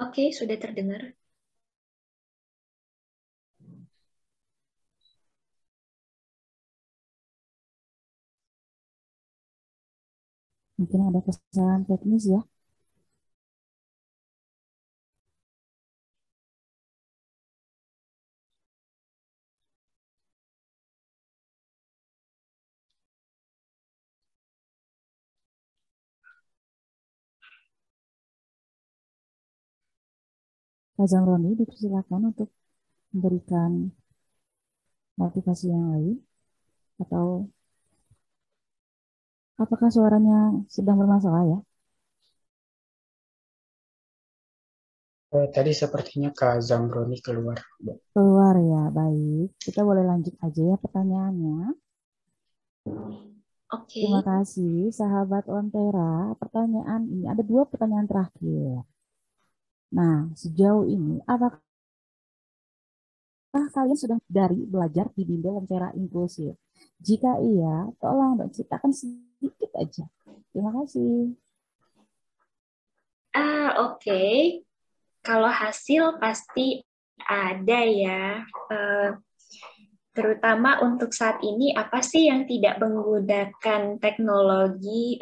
Oke, sudah terdengar. Mungkin ada kesalahan teknis ya. Kak Zamroni dipersilakan untuk memberikan motivasi yang lain atau apakah suaranya sedang bermasalah ya? Tadi sepertinya Kak Zamroni keluar. Keluar ya, baik. Kita boleh lanjut aja ya pertanyaannya. Oke. Terima kasih, sahabat Ontera. Pertanyaan ini, ada 2 pertanyaan terakhir. Nah, sejauh ini, apakah kalian sudah dari belajar di bimbel Ontera inklusif? Jika iya, tolong dong ceritakan sedikit aja. Terima kasih. Oke. Kalau hasil pasti ada ya. Terutama untuk saat ini, apa sih yang tidak menggunakan teknologi,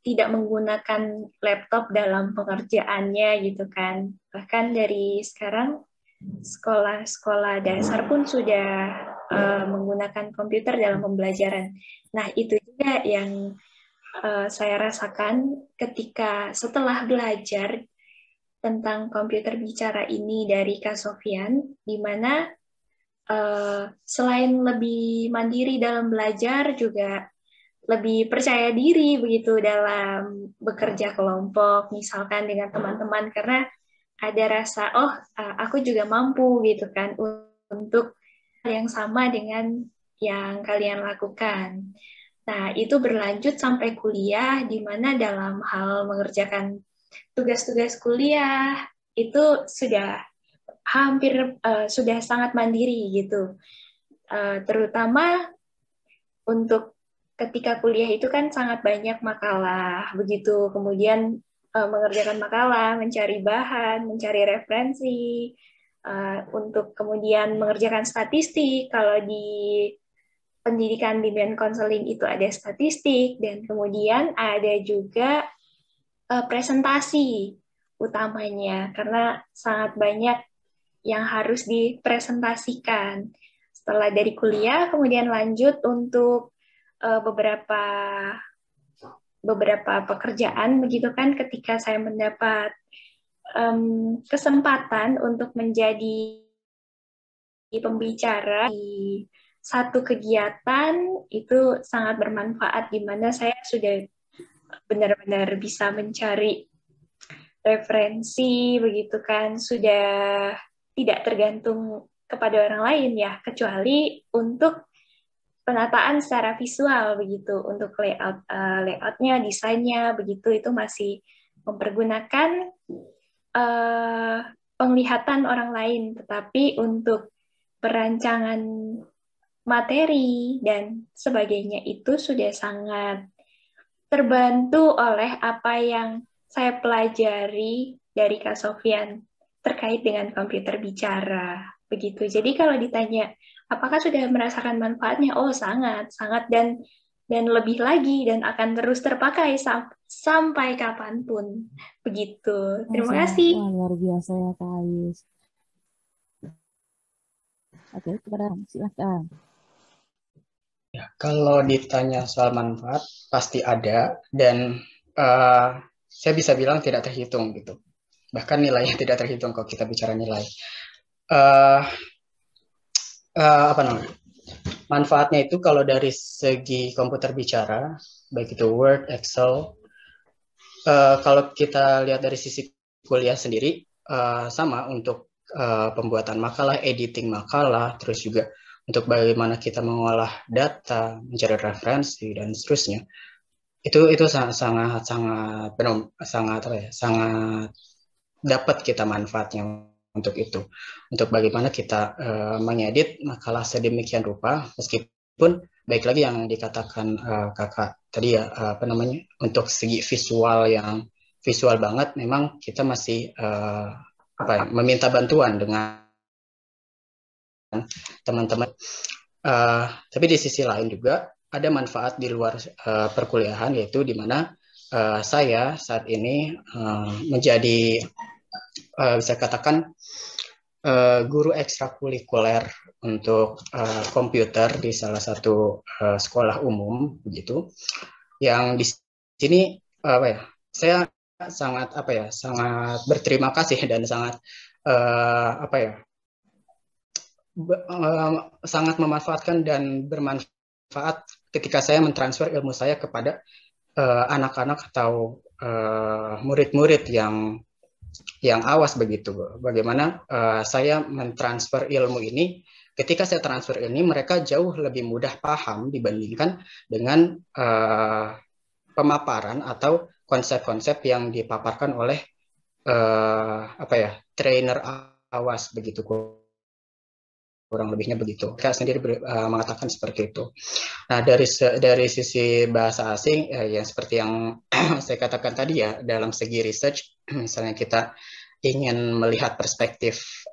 tidak menggunakan laptop dalam pengerjaannya gitu kan. Bahkan dari sekarang sekolah-sekolah dasar pun sudah menggunakan komputer dalam pembelajaran. Nah, itu juga yang saya rasakan ketika setelah belajar tentang komputer bicara ini dari Kak Sofian, di mana selain lebih mandiri dalam belajar, juga lebih percaya diri begitu dalam bekerja kelompok, misalkan dengan teman-teman, karena ada rasa, oh aku juga mampu gitu kan, untuk yang sama dengan yang kalian lakukan. Nah, itu berlanjut sampai kuliah, di mana dalam hal mengerjakan tugas-tugas kuliah, itu sudah hampir sudah sangat mandiri gitu. Terutama untuk ketika kuliah itu kan sangat banyak makalah begitu, kemudian mengerjakan makalah, mencari bahan, mencari referensi, untuk kemudian mengerjakan statistik. Kalau di pendidikan bimbingan konseling itu ada statistik, dan kemudian ada juga presentasi utamanya, karena sangat banyak yang harus dipresentasikan. Setelah dari kuliah, kemudian lanjut untuk beberapa pekerjaan begitu kan, ketika saya mendapat kesempatan untuk menjadi pembicara di satu kegiatan, itu sangat bermanfaat, di mana saya sudah benar-benar bisa mencari referensi begitu kan, sudah tidak tergantung kepada orang lain ya, kecuali untuk penataan secara visual begitu, untuk layoutnya, desainnya begitu, itu masih mempergunakan penglihatan orang lain, tetapi untuk perancangan materi dan sebagainya itu sudah sangat terbantu oleh apa yang saya pelajari dari Kak Sofian terkait dengan komputer bicara. Begitu. Jadi kalau ditanya, apakah sudah merasakan manfaatnya? Oh, sangat, sangat, dan lebih lagi, dan akan terus terpakai sampai kapanpun. Begitu. Terima kasih. Wah, luar biasa ya, Kak Ais. Oke, silakan. Ya, kalau ditanya soal manfaat, pasti ada, dan saya bisa bilang tidak terhitung gitu. Bahkan nilainya tidak terhitung kalau kita bicara nilai. Apa namanya? Manfaatnya itu kalau dari segi komputer bicara, baik itu Word, Excel, kalau kita lihat dari sisi kuliah sendiri, sama untuk pembuatan makalah, editing makalah, terus juga untuk bagaimana kita mengolah data, mencari referensi dan seterusnya. Itu sangat dapat kita manfaatnya untuk itu. Untuk bagaimana kita mengedit makalah sedemikian rupa, meskipun baik lagi yang dikatakan kakak tadi ya, untuk segi visual yang visual banget, memang kita masih meminta bantuan dengan teman-teman. Tapi di sisi lain juga ada manfaat di luar perkuliahan, yaitu di mana saya saat ini menjadi bisa katakan guru ekstrakurikuler untuk komputer di salah satu sekolah umum begitu. Yang di sini saya sangat berterima kasih dan sangat sangat memanfaatkan dan bermanfaat ketika saya mentransfer ilmu saya kepada anak-anak atau murid-murid yang yang awas begitu. Bagaimana saya mentransfer ilmu ini, ketika saya transfer ini mereka jauh lebih mudah paham dibandingkan dengan pemaparan atau konsep-konsep yang dipaparkan oleh trainer awas begitu, kurang lebihnya begitu. Saya sendiri mengatakan seperti itu. Nah, dari sisi bahasa asing yang seperti yang saya katakan tadi ya, dalam segi research, misalnya kita ingin melihat perspektif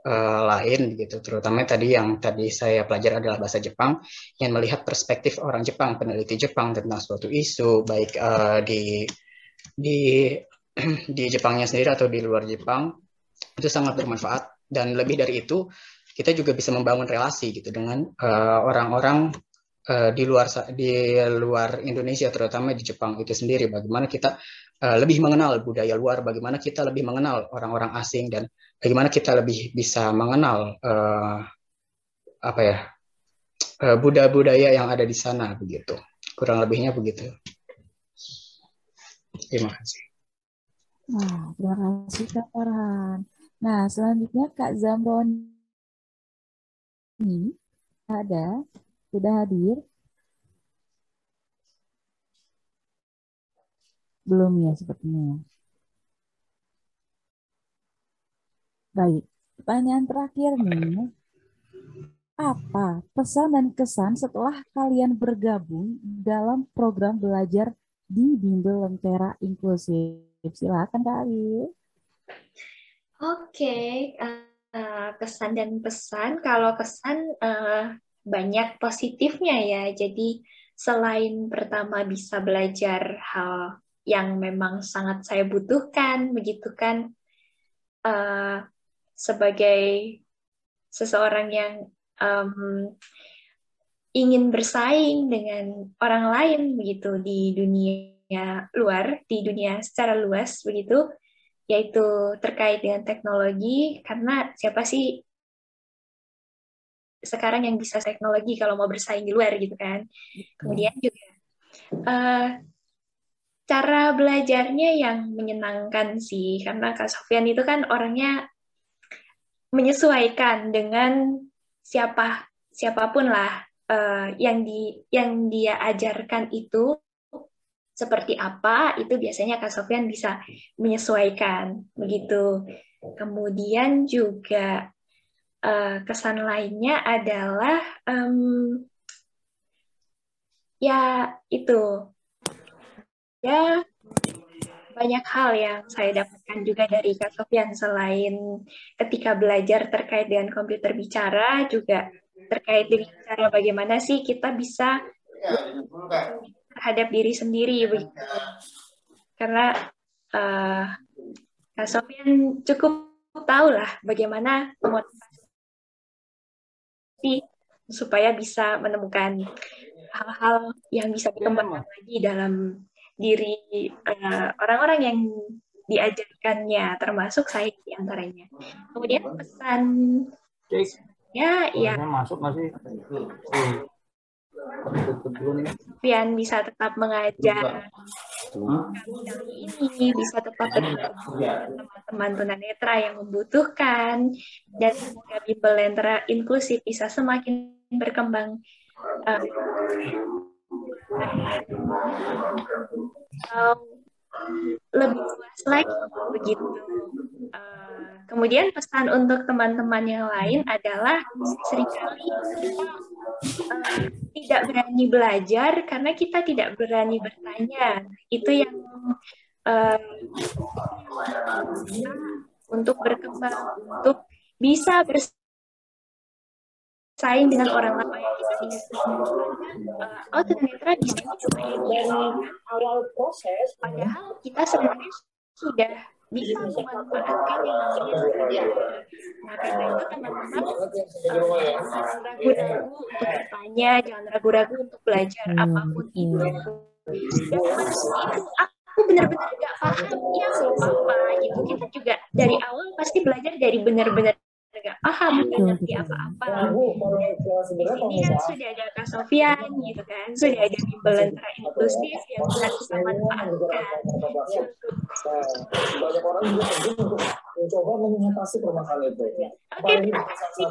lain gitu, terutama tadi yang tadi saya pelajari adalah bahasa Jepang, ingin melihat perspektif orang Jepang, peneliti Jepang tentang suatu isu, baik di di Jepangnya sendiri atau di luar Jepang, itu sangat bermanfaat. Dan lebih dari itu, kita juga bisa membangun relasi gitu dengan orang-orang di luar Indonesia, terutama di Jepang itu sendiri. Bagaimana kita lebih mengenal budaya luar, bagaimana kita lebih mengenal orang-orang asing, dan bagaimana kita lebih bisa mengenal budaya-budaya yang ada di sana begitu. Kurang lebihnya begitu. Terima kasih. Wah, terima kasih Kak Farhan. Nah, selanjutnya Kak Zamroni sudah hadir? Belum ya sepertinya. Baik, pertanyaan terakhir nih. Apa pesan dan kesan setelah kalian bergabung dalam program belajar di Bimbel Lentera Inklusif? Silakan Kak Ali. Oke, kesan dan pesan. Kalau kesan banyak positifnya ya. Jadi selain pertama bisa belajar hal yang memang sangat saya butuhkan, begitu kan, sebagai seseorang yang ingin bersaing dengan orang lain begitu di dunia luar, di dunia secara luas begitu, yaitu terkait dengan teknologi, karena siapa sih sekarang yang bisa teknologi kalau mau bersaing di luar gitu kan. Kemudian juga cara belajarnya yang menyenangkan sih, karena Kak Sofyan itu kan orangnya menyesuaikan dengan siapapun lah yang dia ajarkan itu seperti apa, itu biasanya Kak Sofyan bisa menyesuaikan begitu. Kemudian juga kesan lainnya adalah ya itu ya banyak hal yang saya dapatkan juga dari Kak Sofyan, selain ketika belajar terkait dengan komputer bicara, juga terkait dengan cara bagaimana sih kita bisa terhadap diri sendiri begitu. Karena Kak Sofyan cukup tahu lah bagaimana motivasi supaya bisa menemukan hal-hal yang bisa dikembangkan lagi dalam diri orang-orang yang diajarkannya, termasuk saya di antaranya. Kemudian pesan ya masuk masih Pian bisa tetap mengajar kali ini, bisa tetap berbagi dengan teman-teman tunanetra yang membutuhkan, dan semoga Bimbel Lentera Inklusif bisa semakin berkembang lebih luas lagi begitu. Kemudian pesan untuk teman-teman yang lain adalah seringkali kita tidak berani belajar karena kita tidak berani bertanya. Itu yang untuk berkembang, untuk bisa bersaing dengan orang lain dibanding tunanetra di sini cuma dari awal proses, padahal kita sebenarnya sudah bisa memanfaatkan yang namanya belajar. Nah, karena itu teman-teman jangan ragu-ragu untuk bertanya, jangan ragu-ragu untuk belajar apapun itu. Dan itu aku benar-benar gak paham, ya nggak apa-apa gitu. Kita juga dari awal pasti belajar dari benar-benar nggak paham, nggak ngerti apa-apa. Di sini kan sudah ada Kak Sofian gitu kan, sudah ada bimbel lentera inklusif yang bisa kita manfaatkan untuk banyak orang juga untuk mencoba mengatasi permasalahan itu. Oke, terima kasih.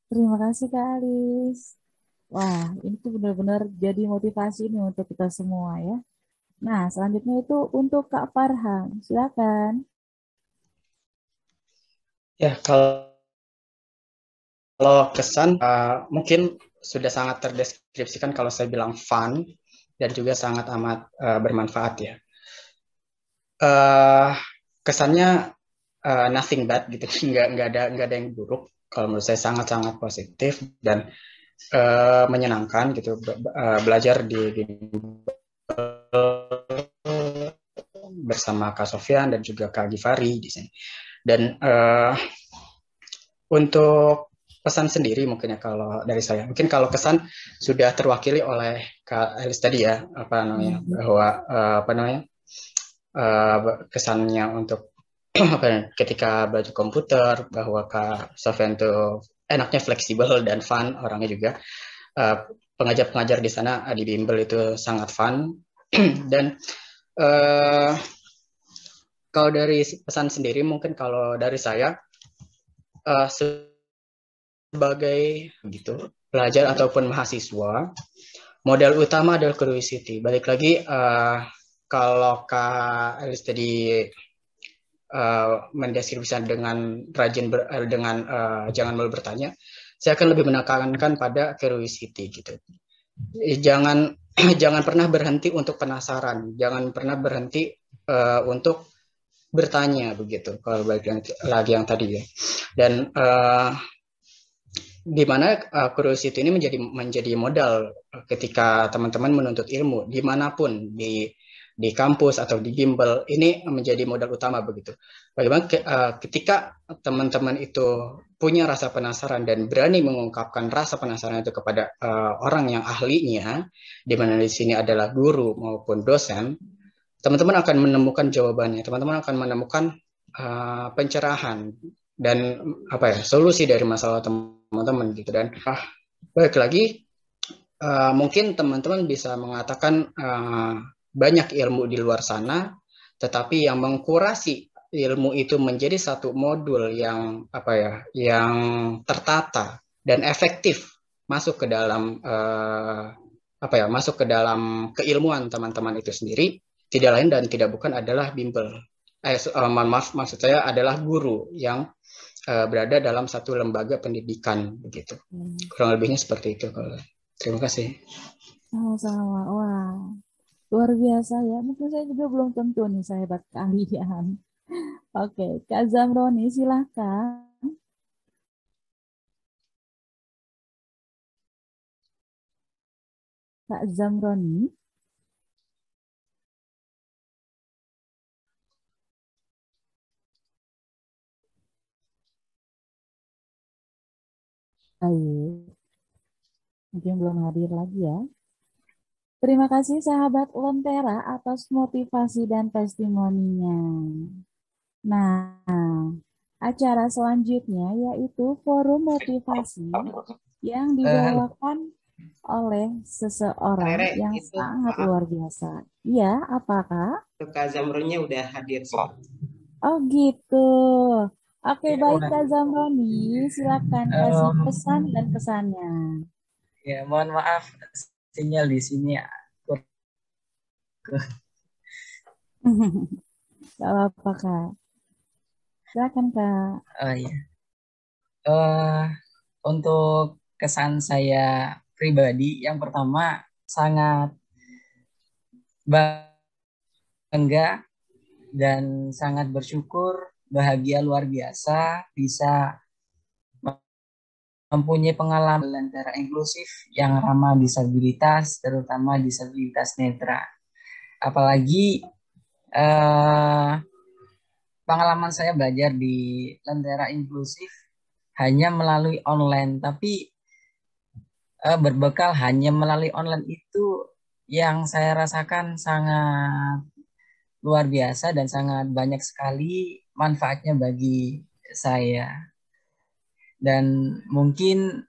Terima kasih Kak Alis. Wah, ini tuh benar-benar jadi motivasi nih untuk kita semua ya. Nah, selanjutnya itu untuk Kak Farhan. Silakan. Ya, kalau kesan mungkin sudah sangat terdeskripsikan kalau saya bilang fun dan juga sangat amat bermanfaat ya. Kesannya nothing bad gitu, nggak ada yang buruk. Kalau menurut saya sangat-sangat positif dan menyenangkan gitu belajar di bersama Kak Sofyan dan juga Kak Givari di sini. Dan untuk pesan sendiri mungkin ya kalau dari saya, mungkin kalau kesan sudah terwakili oleh Kak Elis tadi ya, bahwa kesannya untuk ketika belajar komputer, bahwa Kak Sofyan itu enaknya fleksibel dan fun orangnya juga. Pengajar-pengajar di sana di bimbel itu sangat fun dan kalau dari pesan sendiri mungkin kalau dari saya sebagai gitu pelajar ataupun mahasiswa, modal utama adalah curiosity. Balik lagi kalau Kak Elis tadi mendeskripsikan dengan rajin jangan malu bertanya, saya akan lebih menekankan pada curiosity gitu. Jangan pernah berhenti untuk penasaran, jangan pernah berhenti untuk bertanya begitu. Kalau balik lagi yang tadi ya. Dan di mana curiosity ini menjadi modal ketika teman-teman menuntut ilmu dimanapun di kampus atau di bimbel, ini menjadi modal utama begitu. Bagaimana ketika teman-teman itu punya rasa penasaran dan berani mengungkapkan rasa penasaran itu kepada orang yang ahlinya, di mana di sini adalah guru maupun dosen, teman-teman akan menemukan jawabannya, teman-teman akan menemukan pencerahan dan solusi dari masalah teman-teman gitu. Dan balik lagi mungkin teman-teman bisa mengatakan banyak ilmu di luar sana, tetapi yang mengkurasi ilmu itu menjadi satu modul yang yang tertata dan efektif masuk ke dalam masuk ke dalam keilmuan teman-teman itu sendiri, tidak lain dan tidak bukan adalah bimbel. Maksud saya adalah guru yang berada dalam satu lembaga pendidikan begitu. Kurang lebihnya seperti itu. Terima kasih. Sama-sama. Wah, luar biasa ya. Mungkin saya juga belum tentu nih sehebat kalian. Oke, Kak Zamroni silahkan. Kak Zamroni. Baik. Mungkin belum hadir lagi ya. Terima kasih sahabat Lentera atas motivasi dan testimoninya. Nah, acara selanjutnya yaitu forum motivasi yang dibawakan oleh seseorang yang sangat luar biasa. Iya, apakah? Kak Zamronnya udah hadir. Oh gitu. Oke, baik Kak Zamroni, silakan kasih pesan dan kesannya. Ya, mohon maaf sinyal di sini ya. Gak apa-apa Kak. Silakan Kak. Oh iya. Untuk kesan saya pribadi, yang pertama sangat bangga dan sangat bersyukur, bahagia luar biasa bisa mempunyai pengalaman lentera inklusif yang ramah disabilitas, terutama disabilitas netra. Apalagi pengalaman saya belajar di lentera inklusif hanya melalui online, tapi berbekal hanya melalui online itu yang saya rasakan sangat luar biasa dan sangat banyak sekali manfaatnya bagi saya. Dan mungkin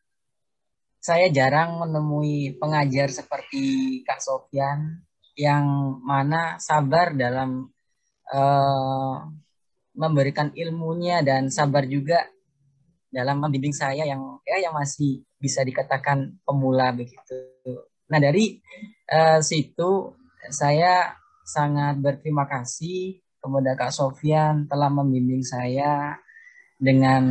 saya jarang menemui pengajar seperti Kak Sofyan yang mana sabar dalam memberikan ilmunya dan sabar juga dalam membimbing saya yang masih bisa dikatakan pemula begitu. Nah, dari situ saya sangat berterima kasih kepada Kak Sofyan telah membimbing saya dengan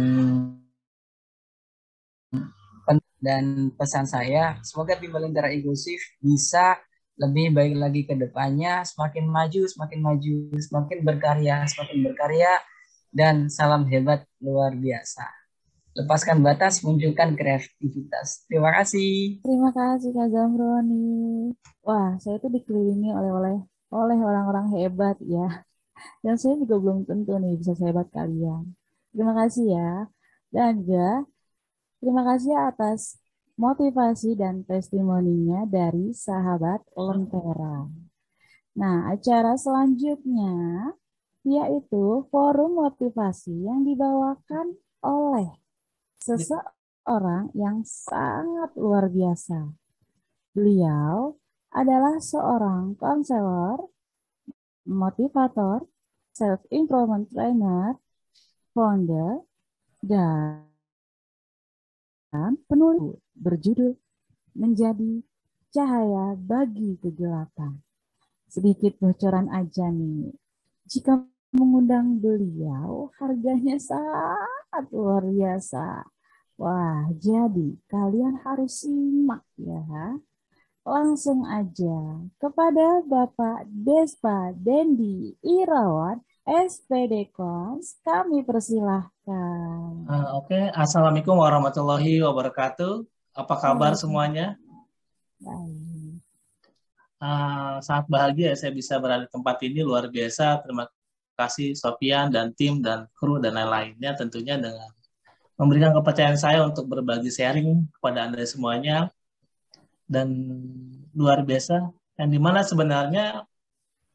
dan pesan saya, semoga Bimbel Lentera Inklusif bisa lebih baik lagi ke depannya, semakin maju, semakin berkarya, dan salam hebat luar biasa. Lepaskan batas, munculkan kreativitas. Terima kasih. Terima kasih Kak Zamroni. Wah, saya tuh dikelilingi oleh orang-orang hebat ya. Dan saya juga belum tentu nih bisa sehebat kalian. Terima kasih ya. Dan juga terima kasih atas motivasi dan testimoninya dari sahabat Lentera. Nah, acara selanjutnya yaitu forum motivasi yang dibawakan oleh seseorang yang sangat luar biasa. Beliau adalah seorang konselor, motivator, self-improvement trainer, founder, dan penulis berjudul Menjadi Cahaya Bagi Kegelapan. Sedikit bocoran aja nih. Jika mengundang beliau, harganya sangat luar biasa. Wah, jadi kalian harus simak ya. Langsung aja kepada Bapak Despa Dendi Irawan, SPD Kons, kami persilahkan. Oke, Assalamualaikum warahmatullahi wabarakatuh. Apa kabar semuanya? Baik. Sangat bahagia saya bisa berada di tempat ini, luar biasa. Terima kasih Sofyan dan tim dan kru dan lain-lainnya tentunya dengan memberikan kepercayaan saya untuk berbagi sharing kepada Anda semuanya. Dan luar biasa, yang dimana sebenarnya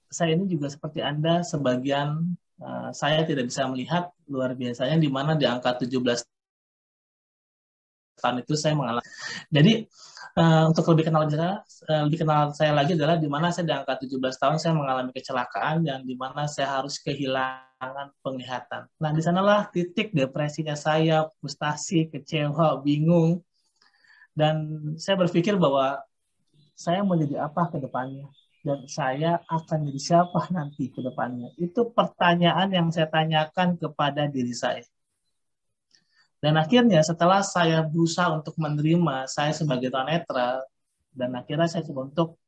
saya ini juga seperti Anda, sebagian saya tidak bisa melihat luar biasanya di mana di angka 17 tahun itu saya mengalami. Jadi untuk lebih kenal saya lagi adalah di mana saya di angka 17 tahun saya mengalami kecelakaan yang di mana saya harus kehilangan penglihatan. Nah, di sanalah titik depresinya saya, frustasi, kecewa, bingung. Dan saya berpikir bahwa saya mau jadi apa ke depannya? Dan saya akan jadi siapa nanti ke depannya? Itu pertanyaan yang saya tanyakan kepada diri saya. Dan akhirnya setelah saya berusaha untuk menerima saya sebagai tunanetra, dan akhirnya saya coba untuk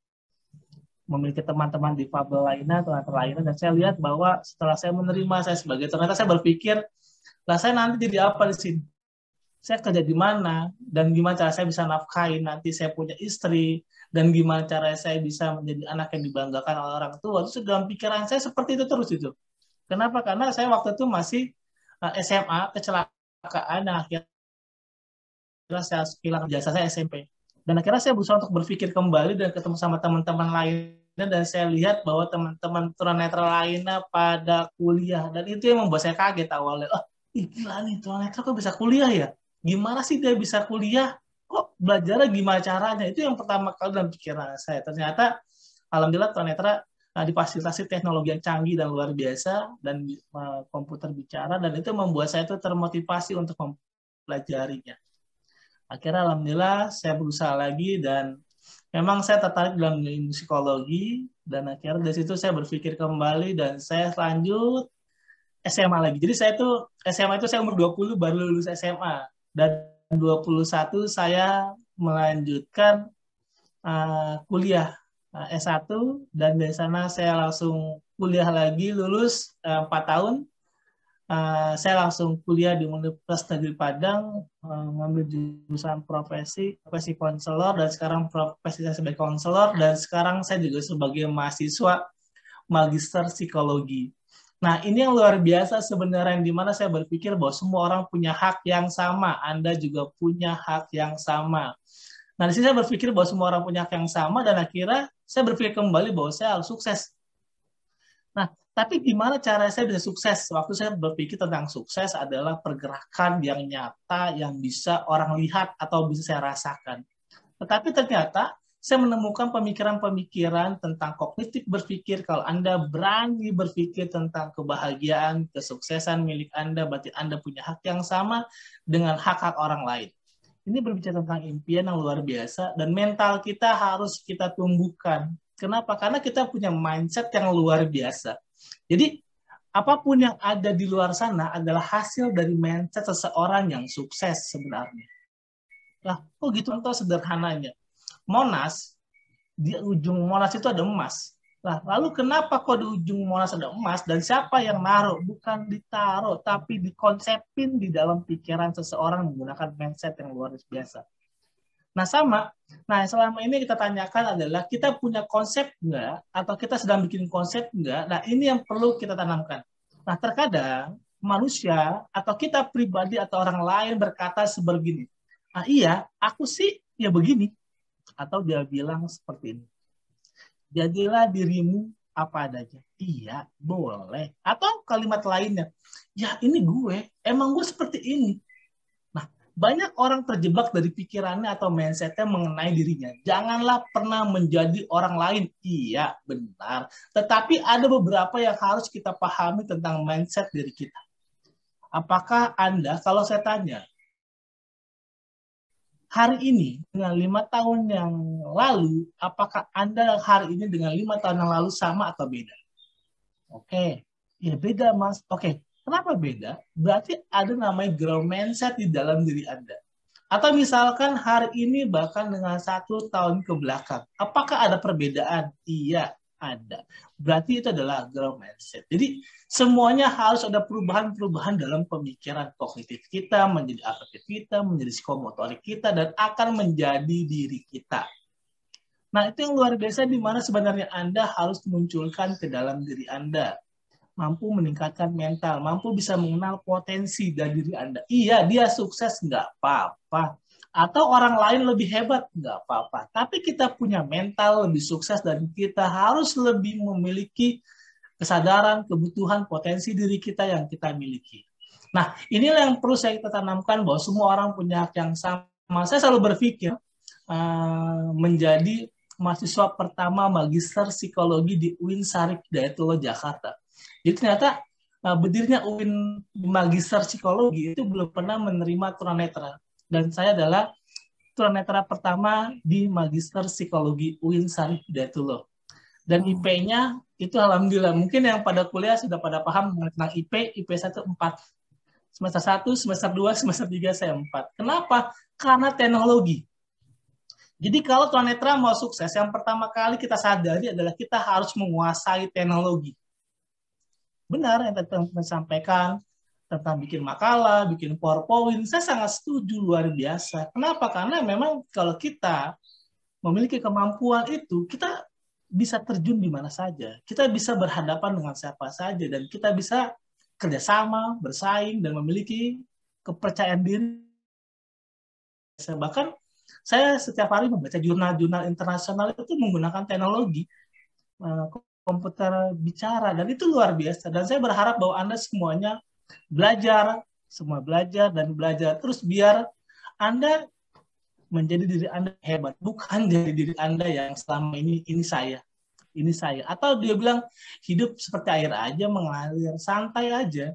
memiliki teman-teman difabel lainnya, tunanetra lainnya, dan saya lihat bahwa setelah saya menerima saya sebagai tunanetra, saya berpikir, lah saya nanti jadi apa di sini? Saya kerja di mana? Dan gimana cara saya bisa nafkahin nanti saya punya istri? Dan gimana cara saya bisa menjadi anak yang dibanggakan oleh orang tua? Itu dalam pikiran saya seperti itu terus itu. Kenapa? Karena saya waktu itu masih SMA, kecelakaan, dan akhirnya saya kehilangan jasa saya SMP. Dan akhirnya saya berusaha untuk berpikir kembali dan ketemu sama teman-teman lainnya, dan saya lihat bahwa teman-teman tunanetra lainnya pada kuliah. Dan itu yang membuat saya kaget awalnya. Oh, gila nih, tunanetra kok bisa kuliah ya? Gimana sih dia bisa kuliah? Kok belajarnya gimana caranya? Itu yang pertama kali dalam pikiran saya. Ternyata, alhamdulillah tunanetra difasilitasi teknologi yang canggih dan luar biasa, dan komputer bicara, dan itu membuat saya itu termotivasi untuk mempelajarinya. Akhirnya alhamdulillah saya berusaha lagi, dan memang saya tertarik dalam ilmu psikologi, dan akhirnya dari situ saya berpikir kembali dan saya lanjut SMA lagi. Jadi saya tuh SMA itu saya umur 20 baru lulus SMA, dan 21 saya melanjutkan kuliah S1, dan dari sana saya langsung kuliah lagi, lulus 4 tahun. Saya langsung kuliah di Universitas Negeri Padang, mengambil jurusan profesi konselor, dan sekarang profesi saya sebagai konselor, dan sekarang saya juga sebagai mahasiswa magister psikologi. Nah, ini yang luar biasa sebenarnya, yang dimana saya berpikir bahwa semua orang punya hak yang sama, Anda juga punya hak yang sama. Nah, di sini saya berpikir bahwa semua orang punya hak yang sama, dan akhirnya saya berpikir kembali bahwa saya harus sukses. Nah, tapi gimana cara saya bisa sukses? Waktu saya berpikir tentang sukses adalah pergerakan yang nyata, yang bisa orang lihat atau bisa saya rasakan. Tetapi ternyata saya menemukan pemikiran-pemikiran tentang kognitif berpikir. Kalau Anda berani berpikir tentang kebahagiaan, kesuksesan milik Anda, berarti Anda punya hak yang sama dengan hak-hak orang lain. Ini berbicara tentang impian yang luar biasa, dan mental kita harus kita tumbuhkan. Kenapa? Karena kita punya mindset yang luar biasa. Jadi, apapun yang ada di luar sana adalah hasil dari mindset seseorang yang sukses sebenarnya. Nah, kok gitu? Contoh sederhananya. Monas, di ujung Monas itu ada emas. Nah, lalu kenapa kok di ujung Monas ada emas, dan siapa yang naruh? Bukan ditaruh, tapi dikonsepin di dalam pikiran seseorang menggunakan mindset yang luar biasa. Nah, sama. Nah, selama ini kita tanyakan adalah kita punya konsep enggak, atau kita sedang bikin konsep enggak? Nah, ini yang perlu kita tanamkan. Nah, terkadang manusia atau kita pribadi atau orang lain berkata sebegini, iya, aku sih ya begini. Atau dia bilang seperti ini, jadilah dirimu apa adanya. Iya, boleh. Atau kalimat lainnya, ya ini gue, emang gue seperti ini. Nah, banyak orang terjebak dari pikirannya atau mindsetnya mengenai dirinya. Janganlah pernah menjadi orang lain. Iya, benar. Tetapi ada beberapa yang harus kita pahami tentang mindset diri kita. Apakah Anda, kalau saya tanya, hari ini dengan 5 tahun yang lalu, apakah Anda hari ini dengan 5 tahun yang lalu sama atau beda? Oke, ya beda Mas. Oke, kenapa beda? Berarti ada namanya growth mindset di dalam diri Anda. Atau misalkan hari ini bahkan dengan 1 tahun ke belakang, apakah ada perbedaan? Iya, ada. Berarti itu adalah growth mindset. Jadi semuanya harus ada perubahan-perubahan dalam pemikiran kognitif kita, menjadi afektif kita, menjadi psikomotorik kita, dan akan menjadi diri kita. Nah, itu yang luar biasa di mana sebenarnya Anda harus munculkan ke dalam diri Anda. Mampu meningkatkan mental, mampu bisa mengenal potensi dari diri Anda. Iya, dia sukses, nggak apa-apa. Atau orang lain lebih hebat, nggak apa-apa. Tapi kita punya mental lebih sukses dan kita harus lebih memiliki kesadaran, kebutuhan, potensi diri kita yang kita miliki. Nah, inilah yang perlu saya tanamkan bahwa semua orang punya hak yang sama. Saya selalu berpikir menjadi mahasiswa pertama magister psikologi di UIN Syarif Hidayatullah Jakarta. Jadi ternyata berdirinya UIN magister psikologi itu belum pernah menerima tunanetra. Dan saya adalah tunanetra pertama di magister psikologi UIN Syarif Hidayatullah. Dan IP-nya itu alhamdulillah, mungkin yang pada kuliah sudah pada paham tentang IP 1 4. Semester 1, semester 2, semester 3 saya 4. Kenapa? Karena teknologi. Jadi kalau tunanetra mau sukses, yang pertama kali kita sadari adalah kita harus menguasai teknologi. Benar yang tadi saya sampaikan tentang bikin makalah, bikin PowerPoint, saya sangat setuju, luar biasa. Kenapa? Karena memang kalau kita memiliki kemampuan itu, kita bisa terjun di mana saja. Kita bisa berhadapan dengan siapa saja, dan kita bisa kerjasama, bersaing, dan memiliki kepercayaan diri. Bahkan saya setiap hari membaca jurnal-jurnal internasional itu menggunakan teknologi komputer bicara, dan itu luar biasa. Dan saya berharap bahwa Anda semuanya belajar, semua belajar dan belajar terus biar Anda menjadi diri Anda hebat, bukan jadi diri Anda yang selama ini saya. Atau dia bilang hidup seperti air aja, mengalir santai aja.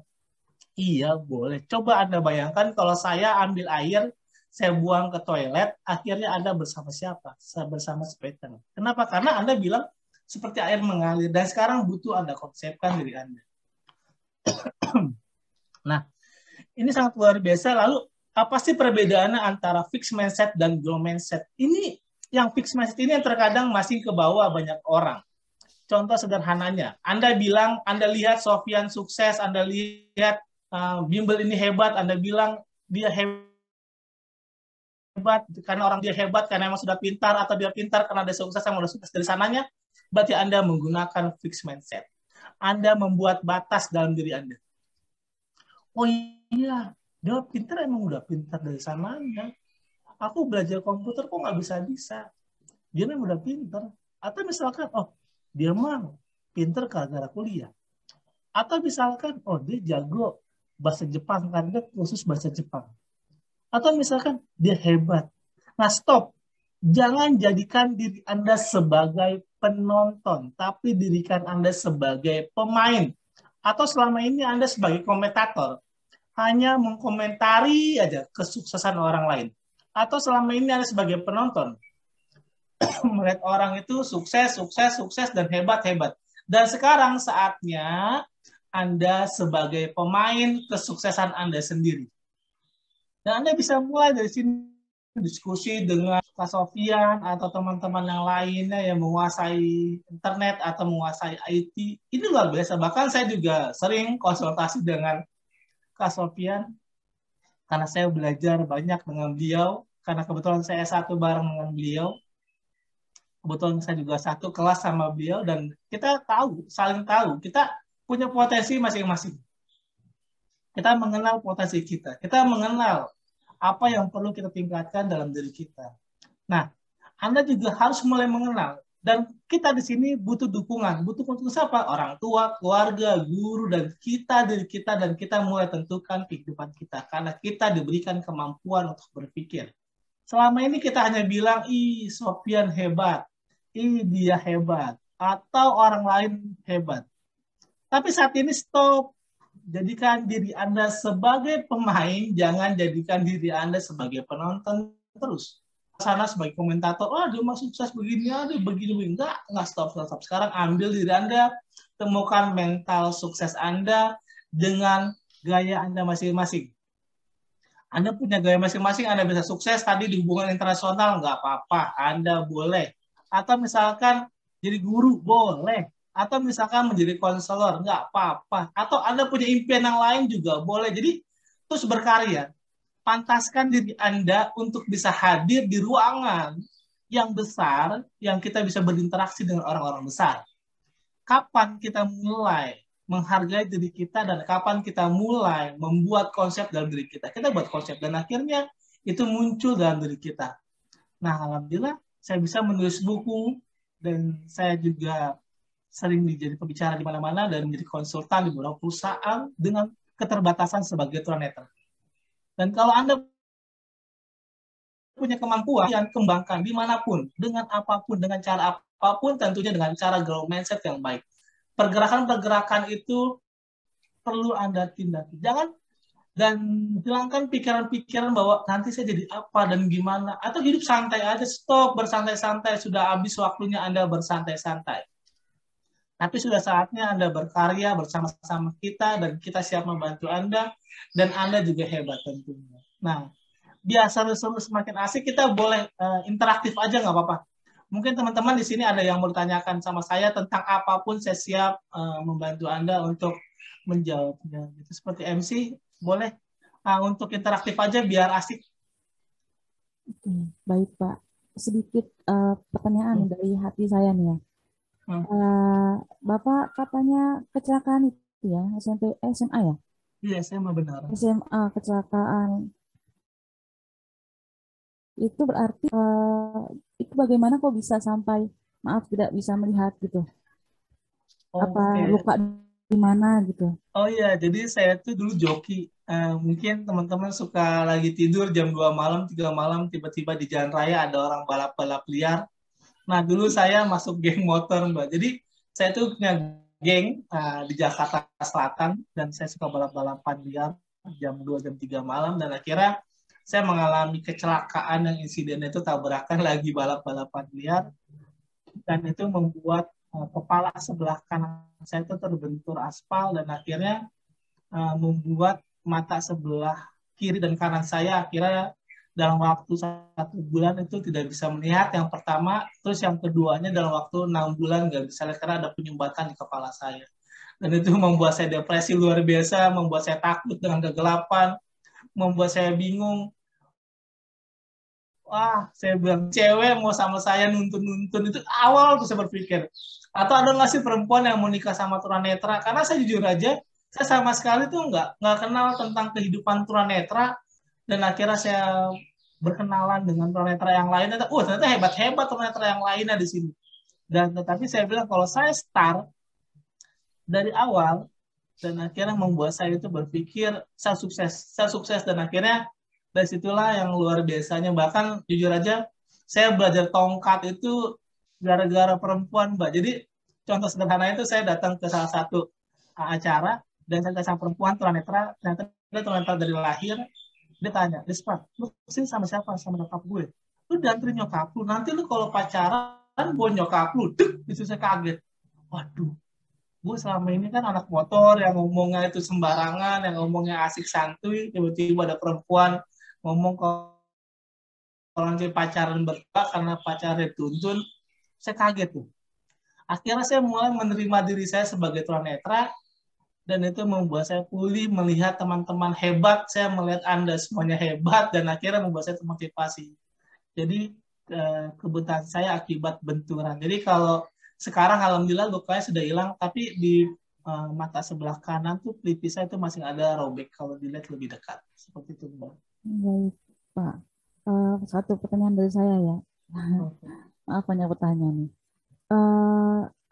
Iya, boleh. Coba Anda bayangkan kalau saya ambil air, saya buang ke toilet, akhirnya Anda bersama siapa? Bersama sepeda. Kenapa? Karena Anda bilang seperti air mengalir, dan sekarang butuh Anda konsepkan diri Anda. Nah, ini sangat luar biasa. Lalu, apa sih perbedaannya antara fixed mindset dan growth mindset? Ini, yang fixed mindset ini yang terkadang masih ke bawah banyak orang. Contoh sederhananya, Anda bilang, Anda lihat Sofyan sukses, Anda lihat Bimbel ini hebat, Anda bilang dia hebat karena orang dia hebat, karena emang sudah pintar, atau dia pintar karena dia sukses, yang sudah sukses dari sananya, berarti Anda menggunakan fixed mindset. Anda membuat batas dalam diri Anda. Oh iya, dia pintar, emang udah pintar dari sananya. Aku belajar komputer kok nggak bisa-bisa. Dia memang udah pintar. Atau misalkan, oh dia mah pinter gara-gara kuliah. Atau misalkan, oh dia jago bahasa Jepang karena dia khusus bahasa Jepang. Atau misalkan dia hebat. Nah stop, jangan jadikan diri Anda sebagai penonton, tapi dirikan Anda sebagai pemain. Atau selama ini Anda sebagai komentator, hanya mengkomentari aja kesuksesan orang lain. Atau selama ini Anda sebagai penonton, melihat orang itu sukses, dan hebat. Dan sekarang saatnya Anda sebagai pemain kesuksesan Anda sendiri. Dan Anda bisa mulai dari sini diskusi dengan Kak Sofian atau teman-teman yang lainnya yang menguasai internet atau menguasai IT. Ini luar biasa. Bahkan saya juga sering konsultasi dengan Kak Sofian karena saya belajar banyak dengan beliau. Karena kebetulan saya S1 bareng dengan beliau. Kebetulan saya juga satu kelas sama beliau dan kita tahu, saling tahu. Kita punya potensi masing-masing. Kita mengenal potensi kita. Kita mengenal apa yang perlu kita tingkatkan dalam diri kita. Nah, Anda juga harus mulai mengenal. Dan kita di sini butuh dukungan. Butuh untuk siapa? Orang tua, keluarga, guru, dan diri kita, dan kita mulai tentukan kehidupan kita. Karena kita diberikan kemampuan untuk berpikir. Selama ini kita hanya bilang, ih Sofian hebat, ih dia hebat, atau orang lain hebat. Tapi saat ini stop. Jadikan diri Anda sebagai pemain, jangan jadikan diri Anda sebagai penonton terus. Sana sebagai komentator, dia mah sukses begini, dia begini. Enggak stop. Sekarang ambil diri Anda, temukan mental sukses Anda dengan gaya Anda masing-masing. Anda punya gaya masing-masing, Anda bisa sukses tadi di hubungan internasional, nggak apa-apa, Anda boleh. Atau misalkan jadi guru, boleh. Atau misalkan menjadi konselor, nggak apa-apa. Atau Anda punya impian yang lain juga boleh. Jadi terus berkarya. Pantaskan diri Anda untuk bisa hadir di ruangan yang besar, yang kita bisa berinteraksi dengan orang-orang besar. Kapan kita mulai menghargai diri kita dan kapan kita mulai membuat konsep dalam diri kita. Kita buat konsep dan akhirnya itu muncul dalam diri kita. Nah, alhamdulillah saya bisa menulis buku dan saya juga sering menjadi pembicara di mana-mana dan menjadi konsultan di beberapa perusahaan dengan keterbatasan sebagai tunanetra. Dan kalau Anda punya kemampuan, yang kembangkan dimanapun, dengan apapun, dengan cara apapun, tentunya dengan cara growth mindset yang baik. Pergerakan-pergerakan itu perlu Anda tindaki. Jangan dan hilangkan pikiran-pikiran bahwa nanti saya jadi apa dan gimana. Atau hidup santai aja, stop bersantai-santai, sudah habis waktunya Anda bersantai-santai. Tapi sudah saatnya Anda berkarya bersama-sama kita dan kita siap membantu Anda dan Anda juga hebat tentunya. Nah, biar seru-seru semakin asik, kita boleh interaktif aja nggak apa-apa. Mungkin teman-teman di sini ada yang mau ditanyakan sama saya tentang apapun, saya siap membantu Anda untuk menjawabnya. Itu seperti MC, boleh untuk interaktif aja biar asik. Oke, baik Pak. Sedikit pertanyaan dari hati saya nih ya. Bapak katanya kecelakaan itu ya, SMA ya? Iya, SMA benar. SMA kecelakaan. Itu berarti itu bagaimana kok bisa sampai tidak bisa melihat gitu? Apa luka di mana gitu? Oh iya, jadi saya tuh dulu joki. Mungkin teman-teman suka lagi tidur jam 2 malam, 3 malam, tiba-tiba di jalan raya ada orang balap-balap liar. Nah, dulu saya masuk geng motor, Mbak. Jadi, saya tuh punya geng di Jakarta Selatan, dan saya suka balap-balapan liar jam 2, jam 3 malam, dan akhirnya saya mengalami kecelakaan yang insiden itu tabrakan lagi balap-balapan liar, dan itu membuat kepala sebelah kanan saya itu terbentur aspal, dan akhirnya membuat mata sebelah kiri dan kanan saya akhirnya dalam waktu 1 bulan itu tidak bisa melihat yang pertama, terus yang keduanya dalam waktu 6 bulan nggak bisa lihat karena ada penyumbatan di kepala saya. Dan itu membuat saya depresi luar biasa, membuat saya takut dengan kegelapan, membuat saya bingung. Wah, saya bilang, cewek mau sama saya nuntun-nuntun, itu awal tuh saya berpikir. Atau ada nggak sih perempuan yang mau nikah sama tunanetra? Karena saya jujur aja, saya sama sekali tuh nggak kenal tentang kehidupan tunanetra. Dan akhirnya saya berkenalan dengan tunanetra yang lain. Ternyata hebat-hebat tunanetra yang lainnya di sini. Dan tetapi saya bilang kalau saya start dari awal, dan akhirnya membuat saya itu berpikir saya sukses dan akhirnya dari situlah yang luar biasanya. Bahkan jujur aja saya belajar tongkat itu gara-gara perempuan, Mbak. Jadi contoh sederhana itu saya datang ke salah satu acara dan saya sama perempuan tunanetra, ternyata dia tunanetra dari lahir. Dia tanya, Despa, lu sini sama siapa? Sama nyokap gue. Lu dianterin nyokap lu, nanti lu kalau pacaran gue nyokap lu. Dek, itu saya kaget. Waduh, gue selama ini kan anak motor yang ngomongnya itu sembarangan, yang ngomongnya asik santuy, tiba-tiba ada perempuan ngomong kalau nanti pacaran berdua karena pacarnya tuntun, saya kaget tuh. Akhirnya saya mulai menerima diri saya sebagai tunanetra, dan itu membuat saya pulih melihat teman-teman hebat, saya melihat Anda semuanya hebat, dan akhirnya membuat saya termotivasi. Jadi kebutaan saya akibat benturan. Jadi kalau sekarang alhamdulillah lukanya sudah hilang, tapi di mata sebelah kanan tuh pelipis saya itu masih ada robek kalau dilihat lebih dekat. Seperti itu, Mbak. Baik, Pak. Satu pertanyaan dari saya ya. Maaf banyak pertanyaan nih.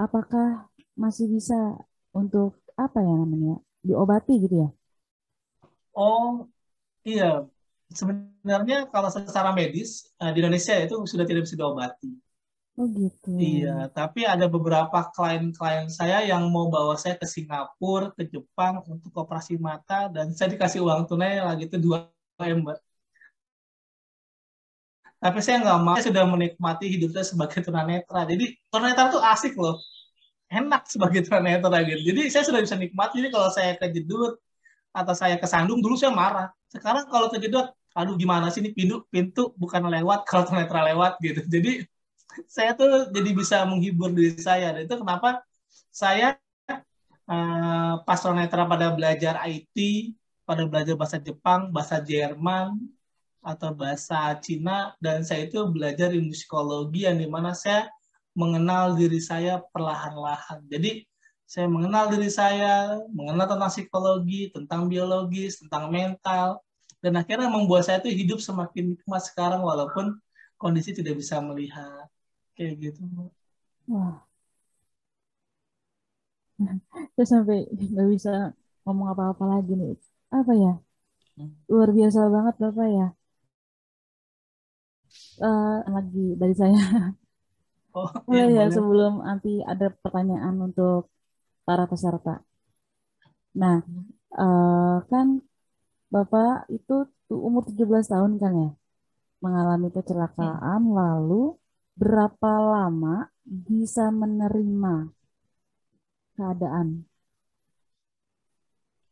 Apakah masih bisa untuk apa ya namanya diobati gitu ya? Oh iya, sebenarnya kalau secara medis di Indonesia itu sudah tidak bisa diobati. Oh gitu. Iya, tapi ada beberapa klien-klien saya yang mau bawa saya ke Singapura, ke Jepang untuk operasi mata, dan saya dikasih uang tunai lagi itu 2M, Mbak. Tapi saya nggak mau, saya sudah menikmati hidup saya sebagai tunanetra. Jadi tunanetra tuh asik loh, enak sebagai tunanetra gitu. Jadi saya sudah bisa nikmati. Jadi kalau saya kejedut atau saya kesandung, dulu saya marah. Sekarang kalau kejedut, aduh gimana sih ini pintu bukan lewat kalau tunanetra lewat gitu. Jadi saya tuh jadi bisa menghibur diri saya. Dan itu kenapa saya pas tunanetra pada belajar IT, pada belajar bahasa Jepang, bahasa Jerman, atau bahasa Cina, dan saya itu belajar ilmu psikologi yang dimana saya mengenal diri saya perlahan-lahan. Jadi saya mengenal diri saya, mengenal tentang psikologi, tentang biologis, tentang mental, dan akhirnya membuat saya itu hidup semakin nikmat sekarang walaupun kondisi tidak bisa melihat. Kayak gitu. Wah, saya sampai nggak bisa ngomong apa-apa lagi nih. Apa ya? Luar biasa banget Bapak ya. Lagi dari saya. Oh, Boleh iya, ya boleh. sebelum nanti ada pertanyaan untuk para peserta. Nah, kan Bapak itu umur 17 tahun kan ya? Mengalami kecelakaan, lalu berapa lama bisa menerima keadaan?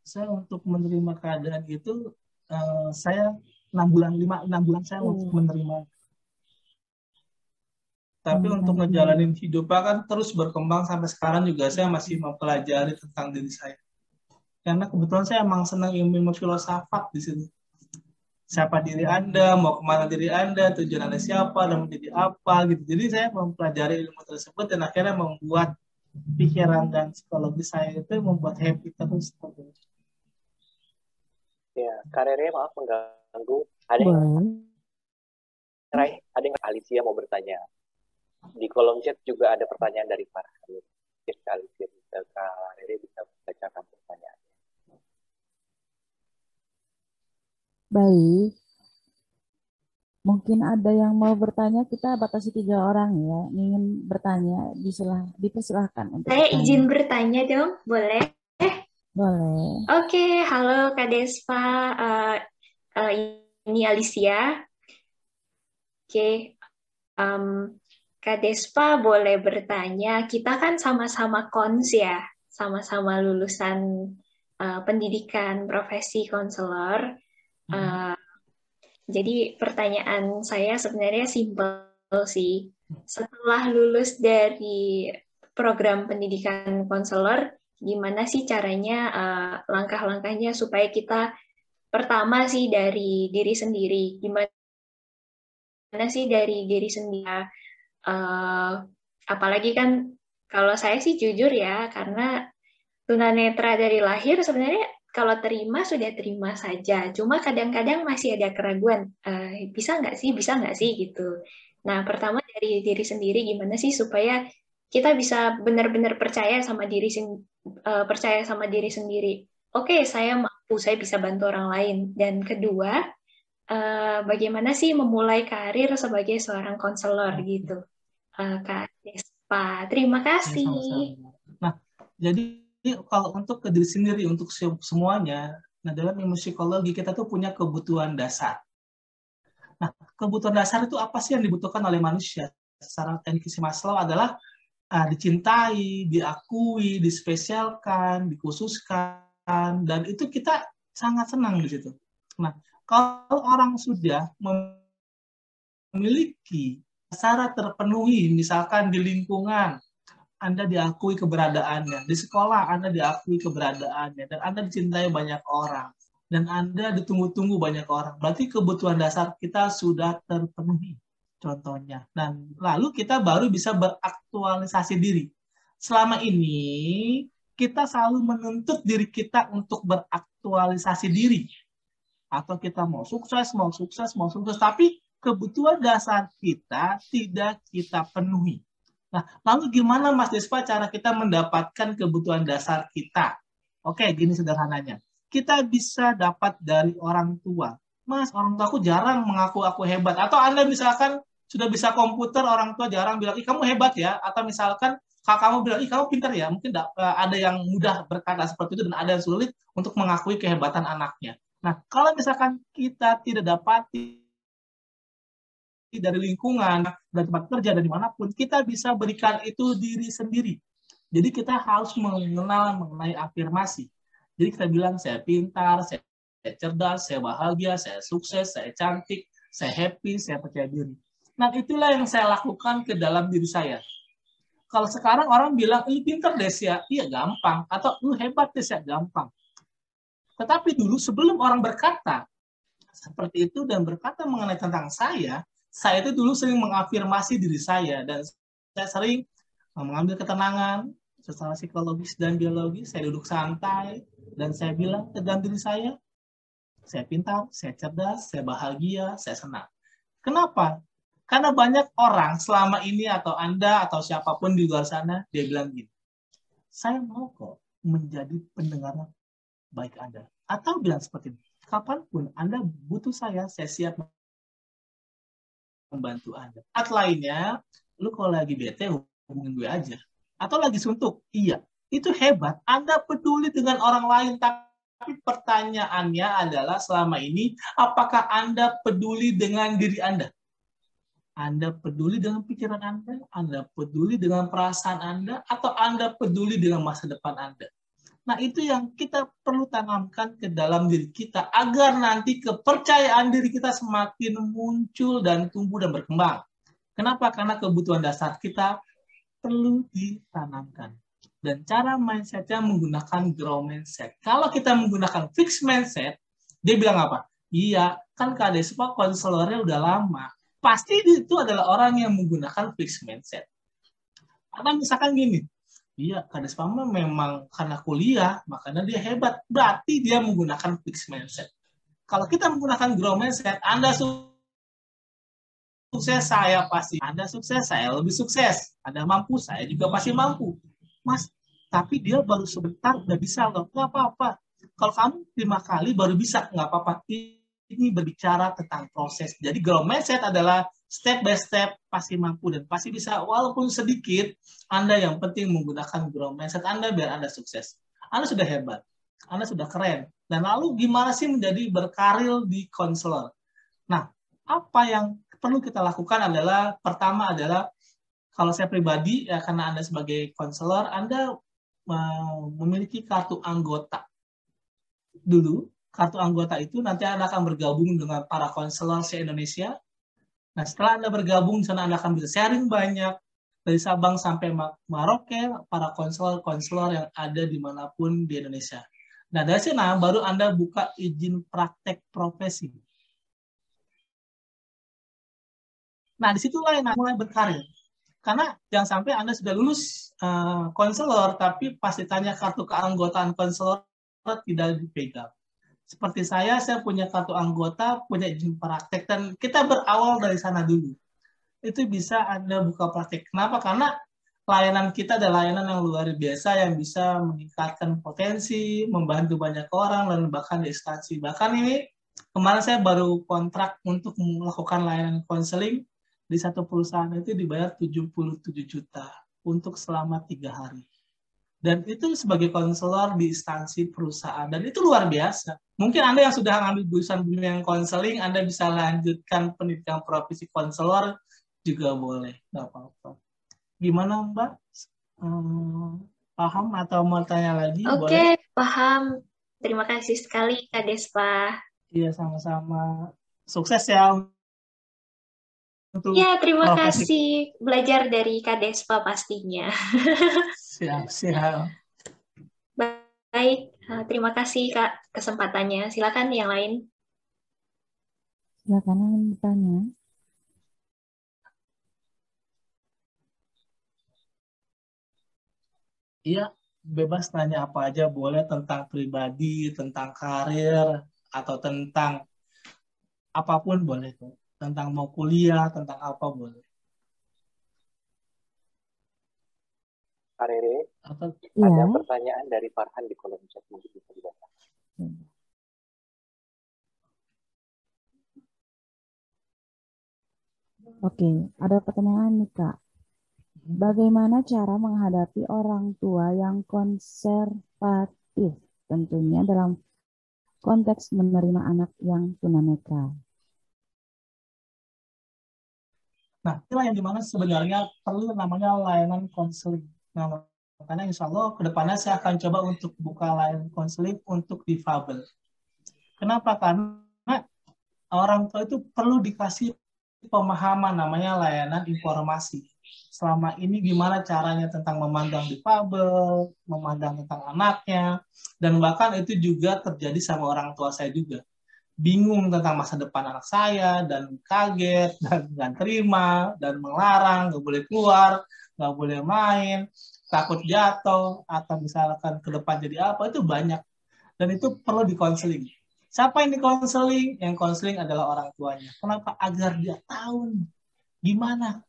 Saya untuk menerima keadaan itu, saya 6 bulan saya untuk menerima. Tapi untuk ngejalanin hidupnya kan terus berkembang sampai sekarang juga saya masih mempelajari tentang diri saya. Karena kebetulan saya emang senang ilmu filsafat di sini. Siapa diri Anda, mau kemana diri Anda, tujuan Anda siapa, dan menjadi apa gitu. Jadi saya mempelajari ilmu tersebut dan akhirnya membuat pikiran dan psikologi saya itu membuat happy terus. Ya, karirnya maaf mengganggu. Ada yang Alicia mau bertanya. Di kolom chat juga ada pertanyaan dari Farhan. Alicia bisa bacakan pertanyaannya. Baik. Mungkin ada yang mau bertanya, kita batasi 3 orang ya. Ingin bertanya, dipersilahkan. Saya izin bertanya dong, boleh? Boleh. Oke, halo Kak Despa. Ini Alicia. Oke, Kak Despa boleh bertanya. Kita kan sama-sama kons ya, sama-sama lulusan pendidikan profesi konselor. Jadi pertanyaan saya sebenarnya simpel sih. Setelah lulus dari program pendidikan konselor, gimana sih caranya, langkah-langkahnya supaya kita pertama sih dari diri sendiri, gimana sih dari diri sendiri, apalagi kan kalau saya sih jujur ya, karena tunanetra dari lahir sebenarnya kalau terima sudah terima saja, cuma kadang-kadang masih ada keraguan, bisa nggak sih gitu. Nah, pertama dari diri sendiri gimana sih supaya kita bisa benar-benar percaya sama diri sendiri. Oke, saya mampu, saya bisa bantu orang lain. Dan kedua, bagaimana sih memulai karir sebagai seorang konselor gitu, Kak Despa. Terima Ya, kasih. sama-sama. Nah, jadi kalau untuk ke diri sendiri, untuk semuanya, nah dalam ilmu psikologi kita tuh punya kebutuhan dasar. Nah, kebutuhan dasar itu apa sih yang dibutuhkan oleh manusia? Secara teknis Maslow adalah dicintai, diakui, dispesialkan, dikhususkan, dan itu kita sangat senang di situ. Nah, kalau orang sudah memiliki syarat terpenuhi, misalkan di lingkungan, Anda diakui keberadaannya, di sekolah Anda diakui keberadaannya, dan Anda dicintai banyak orang, dan Anda ditunggu-tunggu banyak orang, berarti kebutuhan dasar kita sudah terpenuhi. Contohnya. Dan lalu kita baru bisa beraktualisasi diri. Selama ini, kita selalu menuntut diri kita untuk beraktualisasi diri. Atau kita mau sukses, tapi kebutuhan dasar kita tidak kita penuhi. Nah, lalu gimana Mas Despa cara kita mendapatkan kebutuhan dasar kita? Oke, gini sederhananya. Kita bisa dapat dari orang tua. Mas, orang tua aku jarang mengaku aku hebat. Atau Anda misalkan sudah bisa komputer, orang tua jarang bilang, ih kamu hebat ya. Atau misalkan kamu bilang, ih kamu pintar ya. Mungkin ada yang mudah berkata seperti itu dan ada yang sulit untuk mengakui kehebatan anaknya. Nah, kalau misalkan kita tidak dapati dari lingkungan, dari tempat kerja, dari manapun, kita bisa berikan itu diri sendiri. Jadi kita harus mengenal mengenai afirmasi. Jadi kita bilang, saya pintar, saya cerdas, saya bahagia, saya sukses, saya cantik, saya happy, saya percaya diri. Nah, itulah yang saya lakukan ke dalam diri saya. Kalau sekarang orang bilang, lu pintar Des ya, iya gampang. Atau lu hebat Des ya, gampang. Tetapi dulu sebelum orang berkata seperti itu dan berkata mengenai tentang saya itu dulu sering mengafirmasi diri saya. Dan saya sering mengambil ketenangan secara psikologis dan biologis. Saya duduk santai dan saya bilang ke dalam diri saya pintar, saya cerdas, saya bahagia, saya senang. Kenapa? Karena banyak orang selama ini atau Anda atau siapapun di luar sana, dia bilang gini, saya mau kok menjadi pendengar baik Anda. Atau bilang seperti ini, kapanpun Anda butuh saya siap membantu Anda. Atau lainnya, lu kalau lagi bete, hubungin gue aja. Atau lagi suntuk, iya. Itu hebat, Anda peduli dengan orang lain, tapi pertanyaannya adalah selama ini, apakah Anda peduli dengan diri Anda? Anda peduli dengan pikiran Anda peduli dengan perasaan Anda, atau Anda peduli dengan masa depan Anda? Nah, itu yang kita perlu tanamkan ke dalam diri kita, agar nanti kepercayaan diri kita semakin muncul dan tumbuh dan berkembang. Kenapa? Karena kebutuhan dasar kita perlu ditanamkan. Dan cara mindset-nya menggunakan grow mindset. Kalau kita menggunakan fixed mindset, dia bilang apa? Iya, kan Kak Despa konselornya udah lama. Pasti itu adalah orang yang menggunakan fixed mindset. Atau misalkan gini, iya, Kak Despa memang karena kuliah, makanya dia hebat. Berarti dia menggunakan fixed mindset. Kalau kita menggunakan grow mindset, Anda sukses, saya pasti. Anda sukses, saya lebih sukses. Anda mampu, saya juga pasti mampu. Mas, tapi dia baru sebentar udah bisa loh. Nggak apa-apa. Kalau kamu 5 kali baru bisa, nggak apa-apa. Ini berbicara tentang proses. Jadi grow mindset adalah step by step, pasti mampu dan pasti bisa. Walaupun sedikit, Anda yang penting menggunakan grow mindset Anda biar Anda sukses. Anda sudah hebat. Anda sudah keren. Dan lalu gimana sih menjadi berkarir di konselor? Nah, apa yang perlu kita lakukan adalah, pertama adalah, kalau saya pribadi, ya karena Anda sebagai konselor, Anda memiliki kartu anggota. Dulu, kartu anggota itu nanti Anda akan bergabung dengan para konselor se-Indonesia. Nah, setelah Anda bergabung, di sana Anda akan bisa sharing banyak, dari Sabang sampai Merauke, para konselor-konselor yang ada dimanapun di Indonesia. Nah, dari sana baru Anda buka izin praktek profesi. Nah, disitulah yang mulai berkarir. Karena jangan sampai Anda sudah lulus konselor, tapi pas ditanya kartu keanggotaan konselor tidak dipegang. Seperti saya punya kartu anggota, punya izin praktek, dan kita berawal dari sana dulu. Itu bisa Anda buka praktek. Kenapa? Karena layanan kita adalah layanan yang luar biasa yang bisa meningkatkan potensi, membantu banyak orang, dan bahkan di instansi. Bahkan ini kemarin saya baru kontrak untuk melakukan layanan konseling di satu perusahaan itu dibayar 77 juta untuk selama 3 hari. Dan itu sebagai konselor di instansi perusahaan. Dan itu luar biasa. Mungkin Anda yang sudah mengambil jurusan bimbingan konseling, Anda bisa lanjutkan pendidikan profesi konselor juga boleh. Nggak apa-apa. Gimana Mbak? Paham atau mau tanya lagi? Oke, paham. Terima kasih sekali Kak Despa. Iya, sama-sama. Sukses ya untuk Ya, terima profesi. kasih. Belajar dari Kak Despa pastinya. Siap. Baik, terima kasih Kak kesempatannya. Silakan yang lain. Silakan yang bertanya. Iya, bebas tanya apa aja boleh tentang pribadi, tentang karir, atau tentang apapun boleh tuh. Tentang mau kuliah, tentang apa boleh. Arere, Atau ada Ya, pertanyaan dari Farhan di kolom chat, mungkin bisa dibaca. oke. Ada pertanyaan nih Kak. Bagaimana cara menghadapi orang tua yang konservatif? Tentunya dalam konteks menerima anak yang tunanetra. Nah, inilah yang dimana sebenarnya perlu namanya layanan konseling. Nah, makanya insya Allah ke depannya saya akan coba untuk buka layanan konseling untuk difabel. Kenapa? Karena orang tua itu perlu dikasih pemahaman namanya layanan informasi. Selama ini gimana caranya tentang memandang difabel, memandang tentang anaknya, dan bahkan itu juga terjadi sama orang tua saya juga. Bingung tentang masa depan anak saya, dan kaget, dan nggak terima, dan melarang, nggak boleh keluar, nggak boleh main, takut jatuh, atau misalkan ke depan jadi apa, itu banyak. Dan itu perlu dikonseling. Siapa yang dikonseling? Yang konseling adalah orang tuanya. Kenapa? Agar dia tahu gimana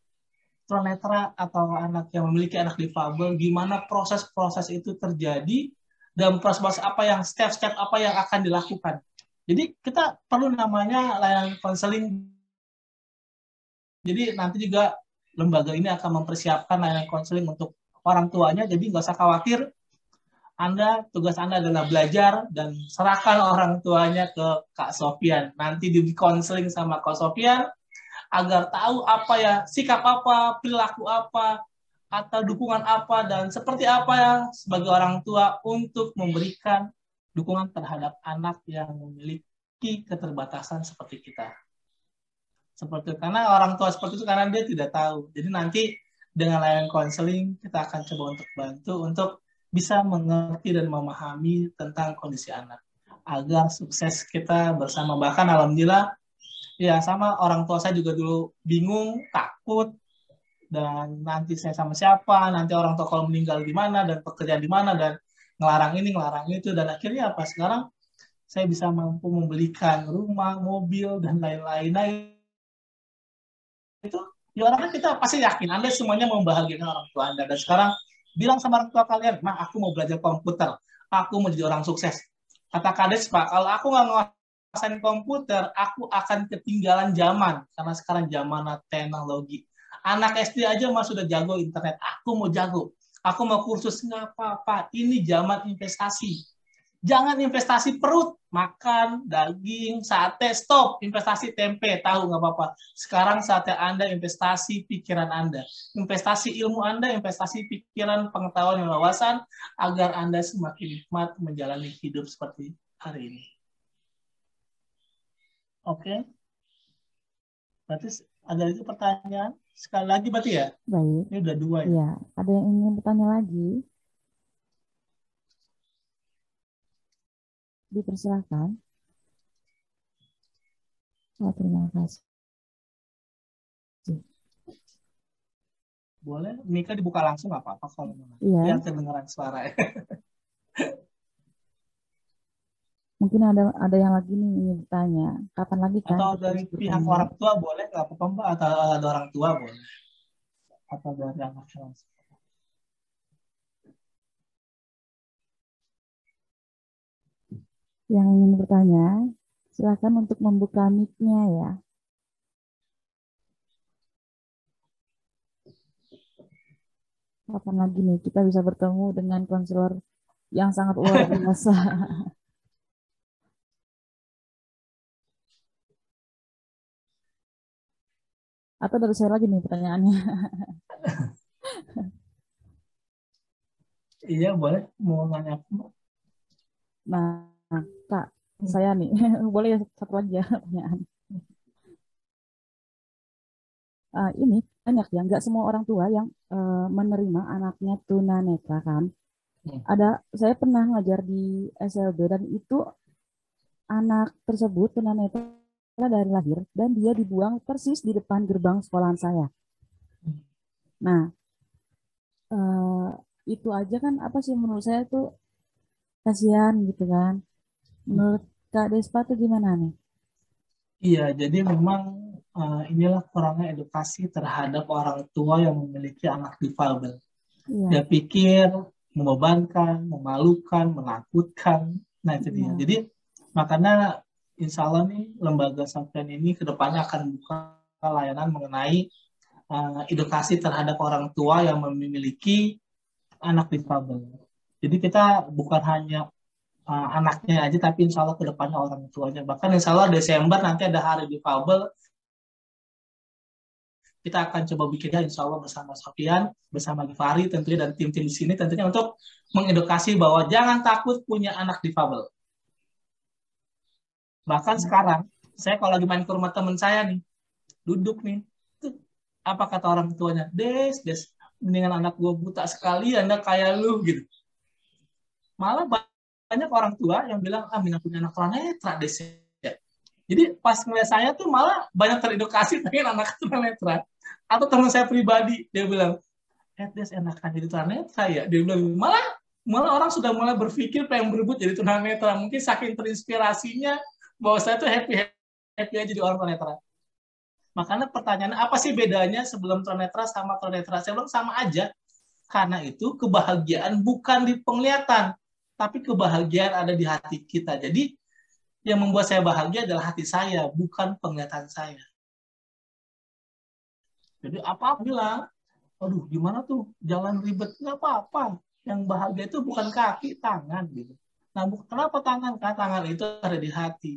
tunanetra atau anak yang memiliki anak difabel, gimana proses-proses itu terjadi, dan proses apa yang step-step apa yang akan dilakukan. Jadi kita perlu namanya layanan konseling. Jadi nanti juga lembaga ini akan mempersiapkan layanan konseling untuk orang tuanya, jadi nggak usah khawatir. Tugas Anda adalah belajar dan serahkan orang tuanya ke Kak Sofian. Nanti di konseling sama Kak Sofian agar tahu apa ya, sikap apa, perilaku apa, atau dukungan apa, dan seperti apa ya sebagai orang tua untuk memberikan dukungan terhadap anak yang memiliki keterbatasan seperti kita. Seperti karena orang tua seperti itu karena dia tidak tahu. Jadi nanti dengan layanan konseling kita akan coba untuk bantu untuk bisa mengerti dan memahami tentang kondisi anak agar sukses kita bersama. Bahkan alhamdulillah ya sama orang tua saya juga dulu bingung, takut, dan nanti saya sama siapa, nanti orang tua kalau meninggal di mana, dan pekerjaan di mana, dan ngelarang ini, ngelarang itu, dan akhirnya apa? Sekarang saya bisa mampu membelikan rumah, mobil, dan lain-lain. Nah, itu ya orang kita pasti yakin Anda semuanya membahagiakan orang tua Anda. Dan sekarang bilang sama orang tua kalian, "Mah, aku mau belajar komputer, aku mau jadi orang sukses." Kata Kades, Pak, kalau aku nggak nguasain komputer, aku akan ketinggalan zaman. Karena sekarang zaman teknologi. Anak SD aja mah sudah jago internet. Aku mau jago. Aku mau kursus, nggak apa-apa. Ini zaman investasi. Jangan investasi perut, makan, daging, sate, stop. Investasi tempe, tahu nggak apa-apa. Sekarang saatnya Anda investasi pikiran Anda. Investasi ilmu Anda, investasi pikiran, pengetahuan, dan wawasan, agar Anda semakin nikmat menjalani hidup seperti hari ini. Oke? Berarti ada lagi pertanyaan? Sekali lagi berarti ya? Baik. Ini udah 2 ya? Iya, ada yang ingin bertanya lagi? Dipersilakan. Oh, terima kasih. Boleh, Mika dibuka langsung nggak apa-apa kalau mau. Iya. Biar kedengeran suara. Mungkin ada yang lagi nih ingin bertanya. Kapan lagi kan? Atau dari pihak orang tua boleh nggak apa-apa Mbak? Atau ada orang tua boleh? Atau dari anak langsung? Yang ingin bertanya, silakan untuk membuka mic-nya ya. Kapan lagi nih kita bisa bertemu dengan konselor yang sangat luar biasa? Atau dari saya lagi nih pertanyaannya? Iya, boleh. Mau nanya apa, Mbak? Nah, Kak, saya nih, boleh ya satu lagi ya pertanyaan. Ini banyak ya, nggak semua orang tua yang menerima anaknya tunanetra kan. Saya pernah ngajar di SLB dan itu anak tersebut tunanetra dari lahir dan dia dibuang persis di depan gerbang sekolahan saya. Nah, itu aja kan apa sih menurut saya tuh kasihan gitu kan. Menurut Kak Despa tuh gimana nih? Iya, jadi memang inilah kurangnya edukasi terhadap orang tua yang memiliki anak difabel. Iya, Dia pikir membebankan, memalukan, menakutkan. Nah, itu dia. iya. Jadi, makanya insya Allah nih lembaga Sapian ini kedepannya akan buka layanan mengenai edukasi terhadap orang tua yang memiliki anak difabel. Jadi kita bukan hanya anaknya aja, tapi insya Allah kedepannya orang tuanya. Bahkan insya Allah Desember nanti ada hari difabel, kita akan coba bikinnya insya Allah bersama Sofian, bersama Gifari tentunya, dan tim-tim di sini tentunya untuk mengedukasi bahwa jangan takut punya anak difabel. Bahkan sekarang, saya kalau lagi main ke rumah teman saya nih, duduk nih, apa kata orang tuanya? Des, mendingan anak gue buta sekali, anak kayak lu gitu. Malah banyak orang tua yang bilang, mendingan punya anak tunanetra, Des. Ya. Jadi pas ngeliat saya tuh malah banyak teredukasi pengen anak tunanetra. Atau teman saya pribadi, dia bilang, Des enakan jadi tunanetra ya. Dia bilang, malah orang sudah mulai berpikir pengen berebut jadi tunanetra. Mungkin saking terinspirasinya bahwa saya tuh happy aja jadi orang tunanetra. Makanya pertanyaannya, apa sih bedanya sebelum tunanetra sama tunanetra? Saya bilang sama aja. Karena itu kebahagiaan bukan di penglihatan, tapi kebahagiaan ada di hati kita. Jadi yang membuat saya bahagia adalah hati saya, bukan penglihatan saya. Jadi apa bilang, aduh gimana tuh, jalan ribet, nggak apa-apa. Yang bahagia itu bukan kaki, tangan gitu. Nah, kenapa tangan? Karena tangan itu ada di hati.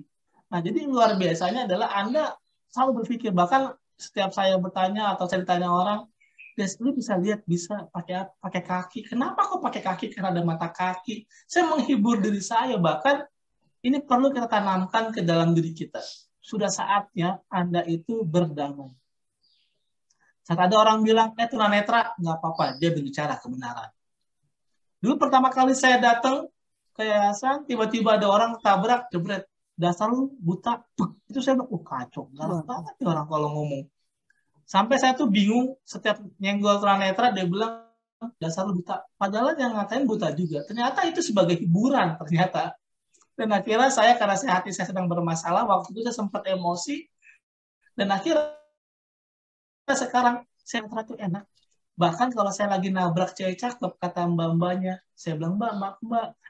Nah, jadi luar biasanya adalah Anda selalu berpikir, bahkan setiap saya bertanya atau saya ditanya orang, Des, lu bisa lihat bisa pakai kaki. Kenapa kok pakai kaki? Karena ada mata kaki. Saya menghibur diri saya. Bahkan ini perlu kita tanamkan ke dalam diri kita. Sudah saatnya Anda itu berdamai. Saat ada orang bilang, tunanetra, nggak apa-apa. Dia berbicara kebenaran. Dulu pertama kali saya datang ke yayasan, tiba-tiba ada orang tabrak, jebret. Dasar lu buta. Itu saya bilang, kacau. Galak banget nih orang kalau ngomong. Sampai saya tuh bingung, setiap nyenggol tunanetra, dia bilang, dasar lu buta. Padahal yang ngatain buta juga. Ternyata itu sebagai hiburan, ternyata. Dan akhirnya karena hati saya sedang bermasalah, waktu itu saya sempat emosi, dan akhirnya sekarang saya tuh enak. Bahkan kalau saya lagi nabrak cewek cakep, kata mbak-mbaknya, saya bilang, mbak,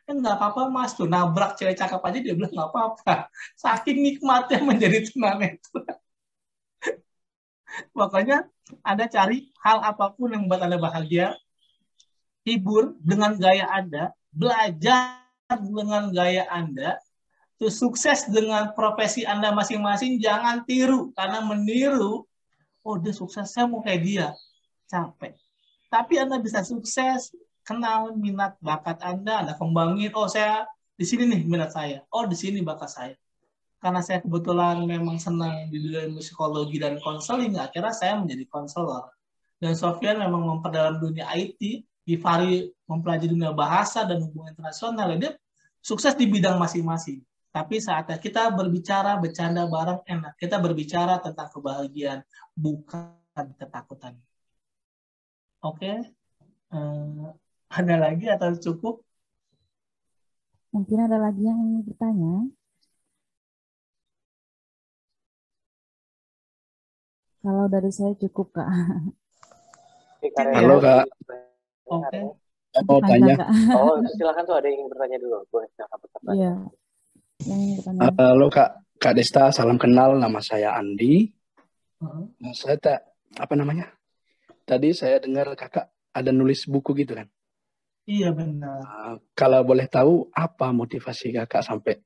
nggak apa-apa mas, tuh nabrak cewek cakep aja, dia bilang nggak apa-apa. Saking nikmatnya menjadi tunanetra. Makanya Anda cari hal apapun yang membuat Anda bahagia, hibur dengan gaya Anda, belajar dengan gaya Anda, terus sukses dengan profesi Anda masing-masing, jangan tiru, karena meniru, oh dia sukses, saya mau kayak dia, capek. Tapi Anda bisa sukses, kenal minat bakat Anda kembangin, oh saya di sini nih minat saya, oh di sini bakat saya. Karena saya kebetulan memang senang di dunia psikologi dan konseling, akhirnya saya menjadi konselor. Dan Sofian memang memperdalam dunia IT, Gifari mempelajari dunia bahasa dan hubungan internasional, dia sukses di bidang masing-masing. Tapi saatnya kita berbicara, bercanda bareng enak. Kita berbicara tentang kebahagiaan, bukan ketakutan. Oke? Ada lagi atau cukup? Mungkin ada lagi yang ingin bertanya. Kalau dari saya cukup, Kak. Halo, Kak. Oke. Mau tanya. Oh, silakan tuh ada yang ingin bertanya dulu. Boleh silakan bertanya. Iya. Yang ingin bertanya. Halo Kak Desta, salam kenal. Nama saya Andi. Saya apa namanya? Tadi saya dengar kakak ada nulis buku gitu kan? Iya benar. Kalau boleh tahu apa motivasi kakak sampai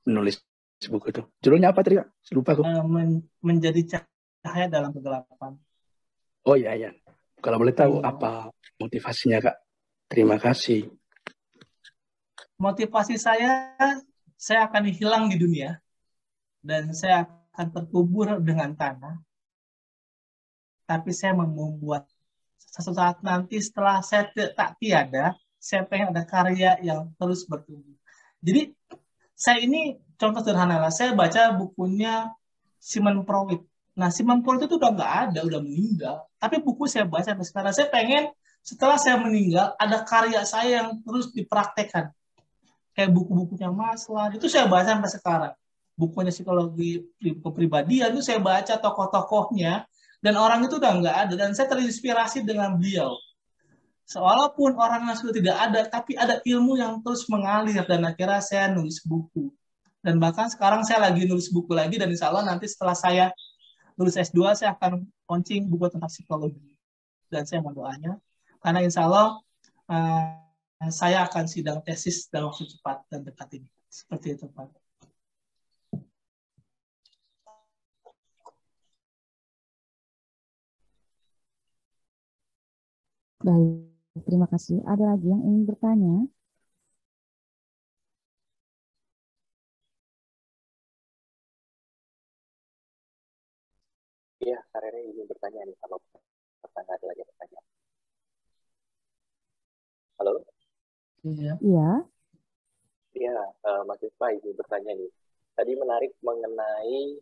menulis buku itu? Judulnya apa tadi kak? Lupa aku. Menjadi cahaya dalam kegelapan. Oh iya. Kalau boleh tahu apa motivasinya kak? Terima kasih. Motivasi saya akan hilang di dunia dan saya akan terkubur dengan tanah. Tapi saya membuat suatu saat nanti setelah saya tak tiada, saya pengen ada karya yang terus bertumbuh. Jadi saya ini contoh sederhana lah. Saya baca bukunya Sigmund Freud. Nah, Sigmund Freud itu udah nggak ada, udah meninggal. Tapi buku saya baca sampai sekarang. Saya pengen setelah saya meninggal ada karya saya yang terus dipraktekkan. Kayak buku-bukunya Maslow itu saya baca sampai sekarang. Bukunya psikologi kepribadian itu saya baca tokoh-tokohnya dan orang itu udah nggak ada dan saya terinspirasi dengan beliau. Walaupun orangnya sudah tidak ada, tapi ada ilmu yang terus mengalir dan akhirnya saya nulis buku. Dan bahkan sekarang saya lagi nulis buku lagi dan insya Allah nanti setelah saya lulus S2 saya akan launching buku tentang psikologi. Dan saya mendoanya karena insya Allah saya akan sidang tesis dalam waktu cepat dan dekat ini. Seperti itu, Pak. Baik, terima kasih. Ada lagi yang ingin bertanya? Iya, karena ingin bertanya nih sama pertanyaan ada lagi pertanyaan. Halo? Iya. Iya, Mas Isma ingin bertanya nih. Tadi menarik mengenai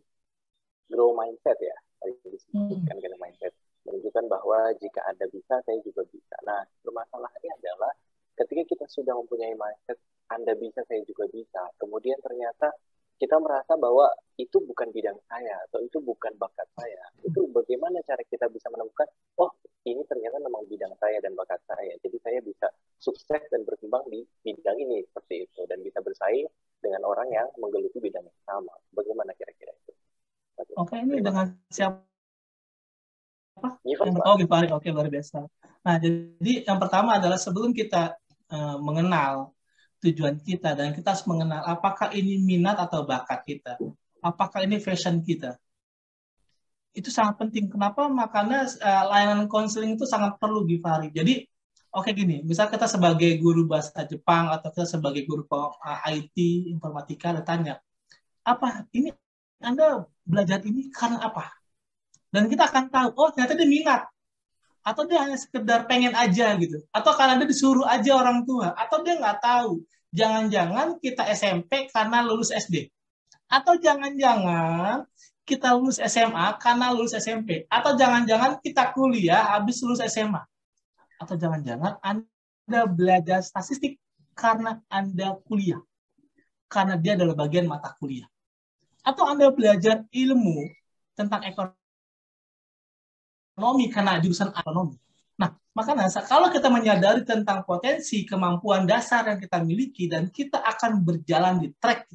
grow mindset ya. Tadi disebutkan grow mindset. Menunjukkan bahwa jika Anda bisa, saya juga bisa. Nah, permasalahannya adalah ketika kita sudah mempunyai mindset, Anda bisa, saya juga bisa. Kemudian ternyata kita merasa bahwa itu bukan bidang saya atau itu bukan bakat saya. Itu bagaimana cara kita bisa menemukan, oh ini ternyata memang bidang saya dan bakat saya. Jadi saya bisa sukses dan berkembang di bidang ini seperti itu dan bisa bersaing dengan orang yang menggeluti bidang yang sama. Bagaimana kira-kira itu? Oke, ini dengan siapa? Gifari. Oke, luar biasa. Nah, jadi yang pertama adalah sebelum kita mengenal tujuan kita dan kita harus mengenal apakah ini minat atau bakat kita, apakah ini fashion kita. Itu sangat penting. Kenapa? Makanya layanan konseling itu sangat perlu, Gifari. Jadi, oke gini, misal kita sebagai guru bahasa Jepang atau kita sebagai guru IT, informatika, ada tanya, apa ini Anda belajar ini karena apa? Dan kita akan tahu, oh ternyata dia minat. Atau dia hanya sekedar pengen aja gitu. Atau karena dia disuruh aja orang tua. Atau dia nggak tahu. Jangan-jangan kita SMP karena lulus SD. Atau jangan-jangan kita lulus SMA karena lulus SMP. Atau jangan-jangan kita kuliah habis lulus SMA. Atau jangan-jangan Anda belajar statistik karena Anda kuliah. Karena dia adalah bagian mata kuliah. Atau Anda belajar ilmu tentang ekonomi karena jurusan ekonomi. Nah, makanya kalau kita menyadari tentang potensi kemampuan dasar yang kita miliki dan kita akan berjalan di track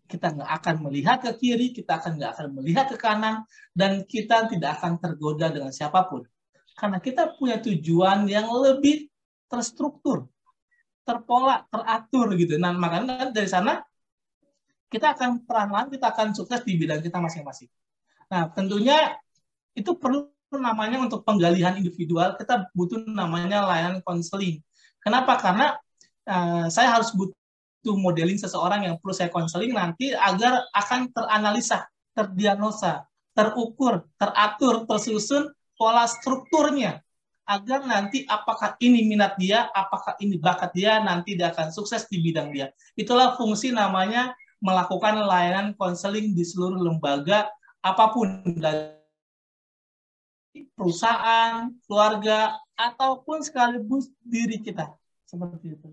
kita nggak akan melihat ke kiri, kita nggak akan melihat ke kanan, dan kita tidak akan tergoda dengan siapapun. Karena kita punya tujuan yang lebih terstruktur, terpola, teratur gitu. Nah, makanya dari sana kita akan pelan-pelan, kita akan sukses di bidang kita masing-masing. Nah, tentunya itu perlu namanya untuk penggalian individual, kita butuh namanya layanan konseling. Kenapa? Karena saya harus butuh modeling seseorang yang perlu saya konseling nanti agar akan teranalisa, terdiagnosa, terukur, teratur, tersusun pola strukturnya. Agar nanti apakah ini minat dia, apakah ini bakat dia, nanti dia akan sukses di bidang dia. Itulah fungsi namanya melakukan layanan konseling di seluruh lembaga apapun, dari perusahaan, keluarga, ataupun sekaligus diri kita. Seperti itu.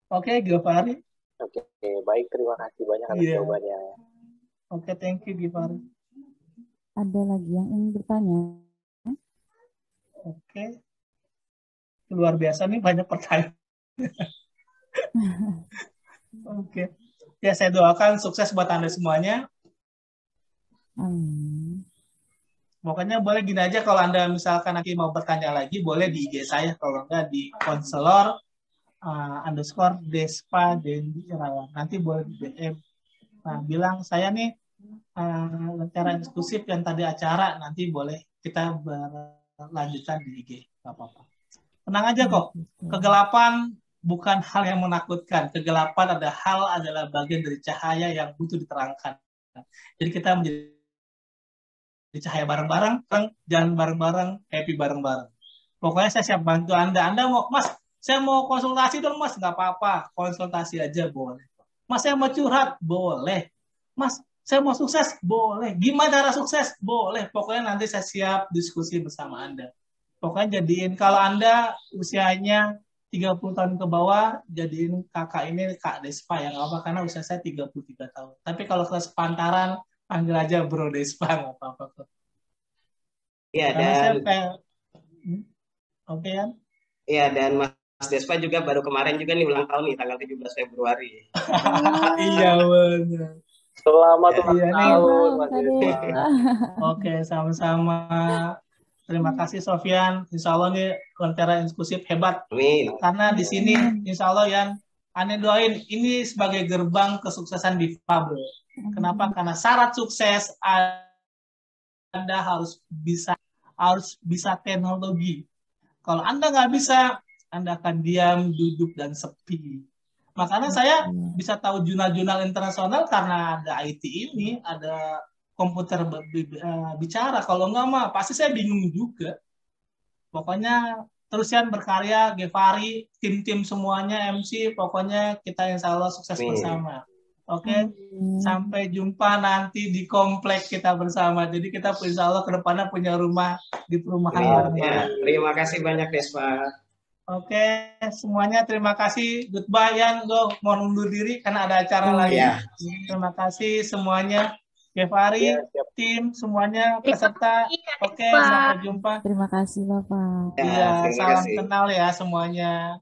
Oke, Gifari. Oke, baik. Terima kasih banyak atas jawabannya. Oke, thank you, Gifari. Ada lagi yang ingin bertanya? Oke. Luar biasa nih, banyak pertanyaan. Oke. Ya, saya doakan sukses buat Anda semuanya. Pokoknya boleh gini aja, kalau Anda misalkan nanti mau bertanya lagi, boleh di IG saya, kalau enggak di konselor _ Despa Dendi Irawan. Nanti boleh di DM. Nah, bilang saya nih lentera eksklusif yang tadi acara, nanti boleh kita berlanjutkan di IG. Gak apa-apa. Tenang aja kok. Kegelapan bukan hal yang menakutkan. Kegelapan adalah bagian dari cahaya yang butuh diterangkan. Jadi kita menjadi cahaya bareng-bareng, jalan bareng-bareng, happy bareng-bareng. Pokoknya saya siap bantu Anda. Anda mau, Mas, saya mau konsultasi dong, Mas. Nggak apa-apa, konsultasi aja boleh. Mas, saya mau curhat, boleh. Mas, saya mau sukses, boleh. Gimana cara sukses? Boleh. Pokoknya nanti saya siap diskusi bersama Anda. Pokoknya jadiin, kalau Anda usianya 30 tahun ke bawah, jadiin kakak ini Kak Despa ya, nggak apa, karena usia saya 33 tahun. Tapi kalau ke sepantaran, panggil aja Bro Despa, nggak apa-apa. Ya, Karena saya dan pengen, oke ya. Ya, dan Mas Despa juga baru kemarin juga nih ulang tahun nih, tanggal 17 Februari. Iya benar. Selamat Ya, ulang iya nih. tahun, Mas Despa. Oke, sama-sama. Terima kasih Sofyan. Insya Allah nih lentera eksklusif hebat. Amin. Karena di sini Insya Allah yang aneh doain ini sebagai gerbang kesuksesan di Fabel. Kenapa? Karena syarat sukses Anda harus bisa teknologi. Kalau Anda nggak bisa, Anda akan diam, duduk, dan sepi. Makanya saya bisa tahu jurnal-jurnal internasional karena ada IT ini, ada komputer bicara. Kalau nggak mah pasti saya bingung juga. Pokoknya terusan berkarya, Gevari, tim-tim semuanya, MC, pokoknya kita insya Allah sukses bersama. Oke, sampai jumpa nanti di komplek kita bersama. Jadi kita insya Allah ke depannya punya rumah di perumahan bareng-bareng. Ya, terima kasih banyak Despa. Oke, semuanya terima kasih. Goodbye, Yan. Gue mau undur diri karena ada acara lagi. Ya. Terima kasih semuanya. Gevari, tim, semuanya, peserta. Oke, sampai jumpa. Terima kasih, Bapak. Iya, terima salam kasih. kenal ya semuanya.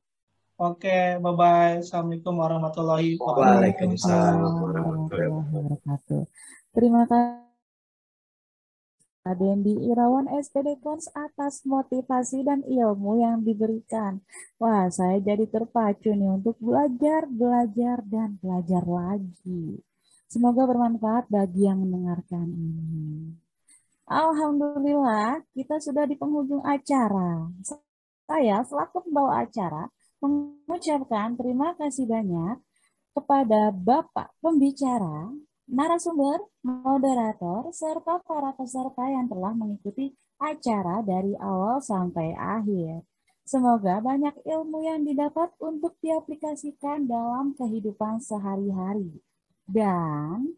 Oke, bye-bye. Assalamualaikum warahmatullahi wabarakatuh. Waalaikumsalam warahmatullahi wabarakatuh. Terima kasih Dendi Irawan SPD Kons atas motivasi dan ilmu yang diberikan. Wah, saya jadi terpacu nih untuk belajar, dan belajar lagi. Semoga bermanfaat bagi yang mendengarkan ini. Alhamdulillah, kita sudah di penghujung acara. Saya selaku pembawa acara mengucapkan terima kasih banyak kepada Bapak pembicara, narasumber, moderator, serta para peserta yang telah mengikuti acara dari awal sampai akhir. Semoga banyak ilmu yang didapat untuk diaplikasikan dalam kehidupan sehari-hari. Dan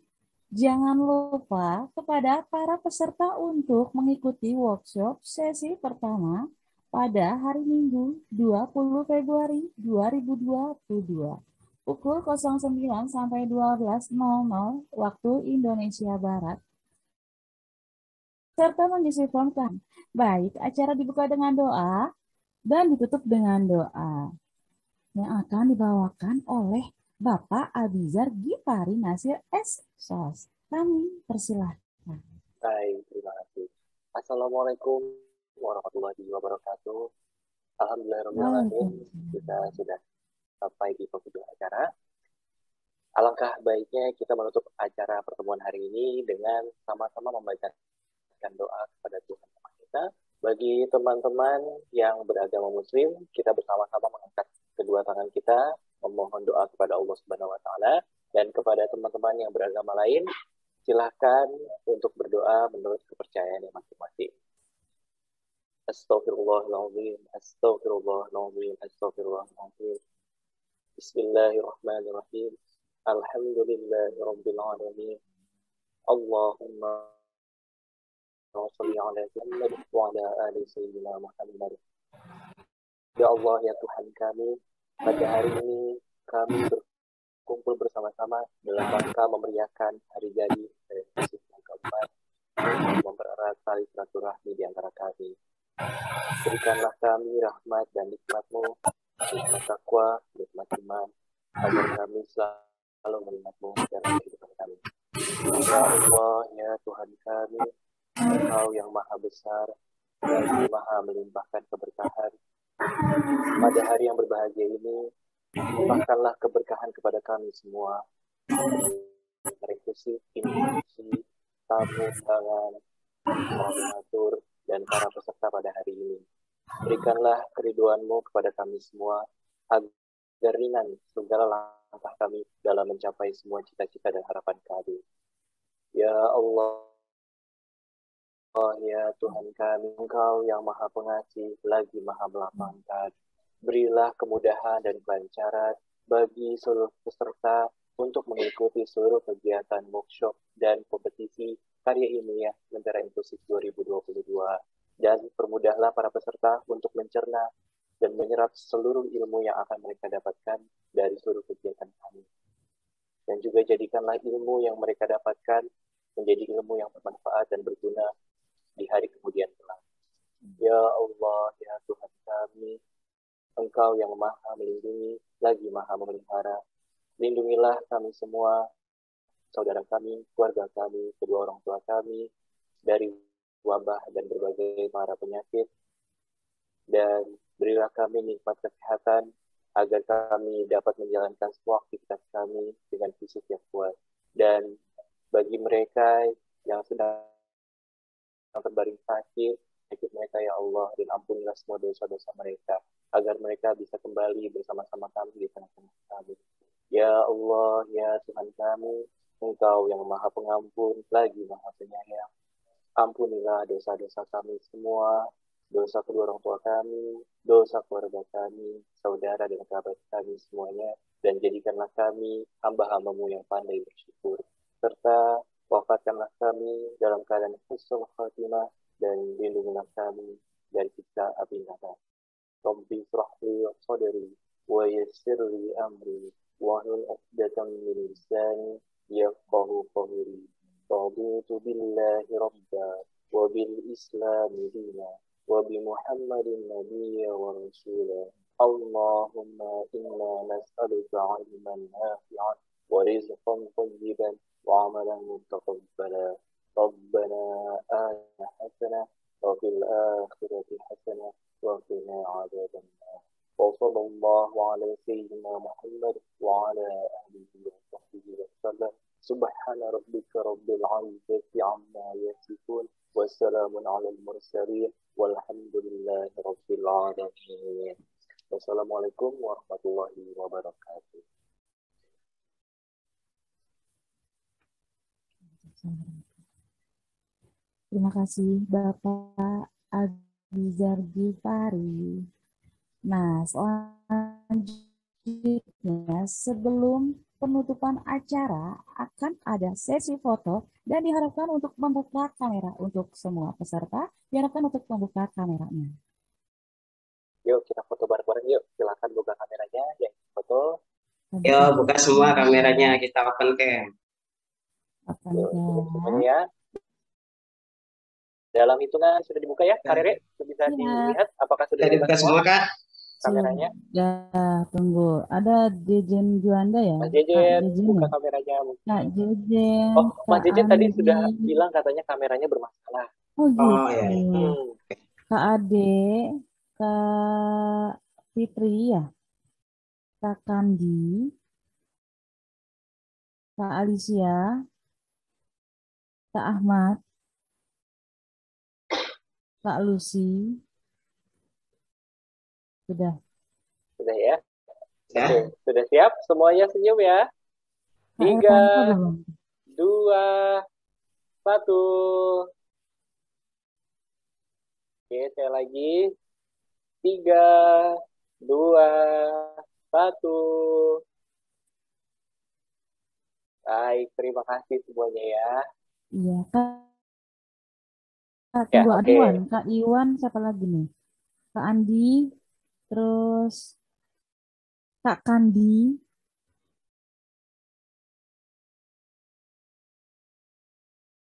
jangan lupa kepada para peserta untuk mengikuti workshop sesi pertama pada hari Minggu 20 Februari 2022. Pukul 09 sampai 12.00 waktu Indonesia Barat. Serta mengisi form kan. Baik, acara dibuka dengan doa dan ditutup dengan doa yang akan dibawakan oleh Bapak Abizar Gifari Nasir S.Sos. Kami persilahkan. Baik, terima kasih. Assalamualaikum warahmatullahi wabarakatuh. Alhamdulillahirrahmanirrahim. Kita sudah sampai di penghujung acara. Alangkah baiknya kita menutup acara pertemuan hari ini dengan sama-sama membacakan doa kepada Tuhan kita. Bagi teman-teman yang beragama Muslim, kita bersama-sama mengangkat kedua tangan kita, memohon doa kepada Allah Subhanahu Wa Taala, dan kepada teman-teman yang beragama lain, silahkan untuk berdoa menurut kepercayaan yang masing-masing. Astaghfirullahaladzim, astaghfirullahaladzim, astaghfirullahaladzim. Bismillahirrahmanirrahim. Alhamdulillahirabbil alamin. Allahumma shalli ala Muhammad wa ala ali sayyidina Muhammad. Ya Allah, ya Tuhan kami, pada hari ini kami berkumpul bersama-sama dalam rangka memeriahkan hari jadi yang keempat untuk mempererat tali silaturahmi di antara kami. Berikanlah kami rahmat dan nikmat-Mu, nikmat takwa, nikmat iman, agar kami selalu melihatmu dalam kehidupan kami. Ya Allah, ya Tuhan kami, Engkau yang maha besar, lagi maha melimpahkan keberkahan. Pada hari yang berbahagia ini, limpahkanlah keberkahan kepada kami semua, rekrutasi, institusi, tamu undangan, moderator, dan para peserta pada hari ini. Berikanlah keriduan-Mu kepada kami semua, agar ringan segala langkah kami dalam mencapai semua cita-cita dan harapan kami. Ya Allah, ya Tuhan kami, Engkau yang maha pengasih, lagi maha melapangkan. Berilah kemudahan dan kelancaran bagi seluruh peserta untuk mengikuti seluruh kegiatan workshop dan kompetisi karya ilmiah Lentera Inklusif 2022. Dan permudahlah para peserta untuk mencerna dan menyerap seluruh ilmu yang akan mereka dapatkan dari seluruh kegiatan kami. Dan juga jadikanlah ilmu yang mereka dapatkan menjadi ilmu yang bermanfaat dan berguna di hari kemudian kelak. Ya Allah, ya Tuhan kami, Engkau yang maha melindungi, lagi maha memelihara. Lindungilah kami semua, saudara kami, keluarga kami, kedua orang tua kami, dari wabah dan berbagai mara penyakit. Dan berilah kami nikmat kesehatan, agar kami dapat menjalankan semua aktivitas kami dengan fisik yang kuat. Dan bagi mereka yang sedang terbaring sakit mereka ya Allah, dan ampunilah semua dosa-dosa mereka, agar mereka bisa kembali bersama-sama kami di tengah-tengah kami. Ya Allah, ya Tuhan kami, Engkau yang maha pengampun, lagi maha penyayang. Ampunilah dosa-dosa kami semua, dosa kedua orang tua kami, dosa keluarga kami, saudara dan kerabat kami semuanya, dan jadikanlah kami hamba-hambamu yang pandai bersyukur. Serta wafatkanlah kami dalam keadaan husnul khatimah, dan lindungilah kami dari siksa api neraka. Rabbi shrah li sadri wa yassir li amri wahlul 'uqdatam min lisani yafqahu qawli. Raditu billahi rabba wa bil islami dina wa bi Muhammadin nabiyya wa rasula. Allahumma inna nas'aluka 'ilman nafi'an wa rizqan thayyiban wa 'amalan mutaqabbala. ربنا آتنا حسنة وفي الآخرة حسنة وقنا عذاب النار. وصلى الله على سيدنا محمد وعلى آله وصحبه وسلم. سبحان ربك رب العزة عما يصفون والسلام على المرسلين والحمد لله رب العالمين. Wassalamualaikum warahmatullahi wabarakatuh. Terima kasih Bapak Abizar Gifari. Nah, selanjutnya sebelum penutupan acara akan ada sesi foto dan diharapkan untuk membuka kamera untuk semua peserta. Diharapkan untuk membuka kameranya. Yuk kita foto bareng-bareng yuk. Silakan buka kameranya yang foto. Yuk buka semua kameranya, kita open cam. Yuk, semuanya ya. Dalam hitungan sudah dibuka ya, Kak Rere? Bisa dilihat apakah sudah dibuka semua Kak? kameranya? Ya, tunggu. Ada Jejen Juanda ya? Mas Jejen, buka kameranya. Kak Jejen. Oh, Mas Jejen tadi sudah bilang katanya kameranya bermasalah. Oh gitu. Oh, ya. Kak Ade, Kak Fitri ya? Kak Kandi, Kak Alicia, Kak Ahmad, Kak Lucy. Sudah. Sudah ya? Oke, sudah siap? Semuanya senyum ya? 3, 2, 1. Oke, saya lagi. 3, 2, 1. Baik, terima kasih semuanya ya. Iya, Kak tunggu ya, Iwan. Kak Iwan, siapa lagi nih? Kak Andi, terus Kak Kandi,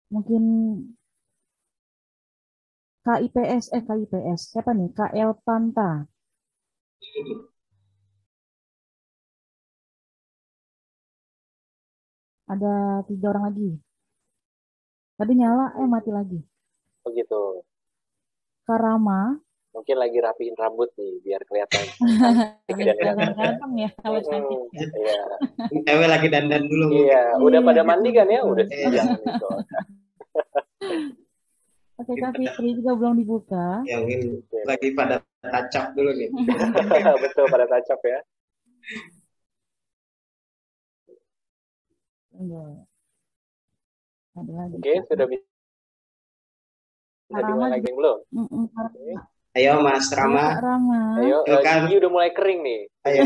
mungkin KIPS, siapa nih? Kak Elpanta. Ada 3 orang lagi. Tadi nyala, mati lagi. Begitu. Karama. Mungkin lagi rapiin rambut nih, biar kelihatan. Ganteng ya, kalau cantik ya. Iya. Cewek lagi dandan dulu. Iya, udah pada mandi kan ya? Udah siang nih. Oke, Kak Fitri juga belum dibuka. Ya, mungkin lagi pada tacap dulu nih. Betul, pada tacap ya. Ada lagi. Oke, sudah bisa dimulai lagi belum? Ayo Mas Rama. Ayo, gigi udah mulai kering nih. Ayo.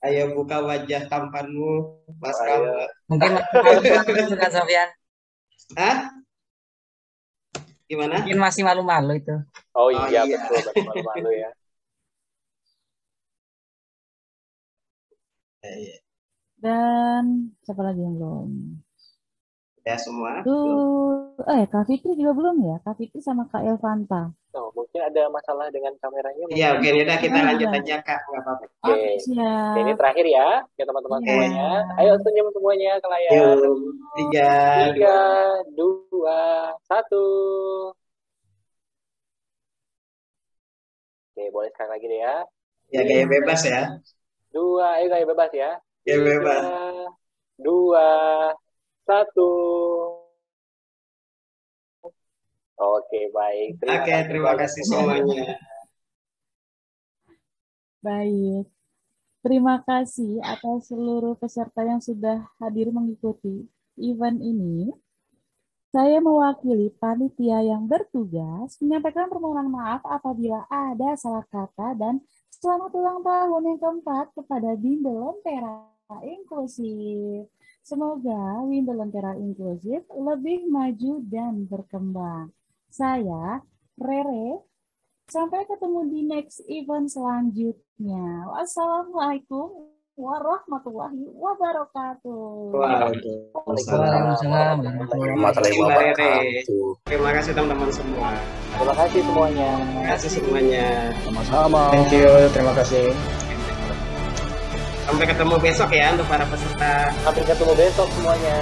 Ayo buka wajah tampanmu, Mas Rama. Mungkin malu-malu kan, Sofyan? Hah? Gimana? Mungkin masih malu-malu itu. Oh iya, betul, masih malu-malu ya. Dan siapa lagi yang belum? Ya semua. Kak Fitri juga belum ya? Kak Fitri sama Kak Elvanta. Oh, mungkin ada masalah dengan kameranya. Iya, oke, udah kita lanjut aja Kak, nggak apa-apa. Oke, ini terakhir ya, teman-teman semuanya. Ayo senyum semuanya ke layar. Yuk, 3, 2, 1. Oke, boleh sekali lagi deh ya. Ya, gaya bebas ya. 2, ayo gaya bebas ya. Gaya bebas. 2, 1. Oke, baik. Terima kasih semuanya. Baik. Terima kasih atas seluruh peserta yang sudah hadir mengikuti event ini. Saya mewakili panitia yang bertugas menyampaikan permohonan maaf apabila ada salah kata dan selamat ulang tahun yang keempat kepada Bimbel Lentera Inklusif. Semoga Bimbel Lentera Inklusif lebih maju dan berkembang. Saya, Rere, sampai ketemu di next event selanjutnya. Wassalamualaikum warahmatullahi wabarakatuh. Waalaikumsalam warahmatullahi wabarakatuh. Terima kasih teman-teman semua. Terima kasih semuanya. Terima kasih semuanya. Sama-sama. Thank you, terima kasih. Sampai ketemu besok ya untuk para peserta. Sampai ketemu besok semuanya.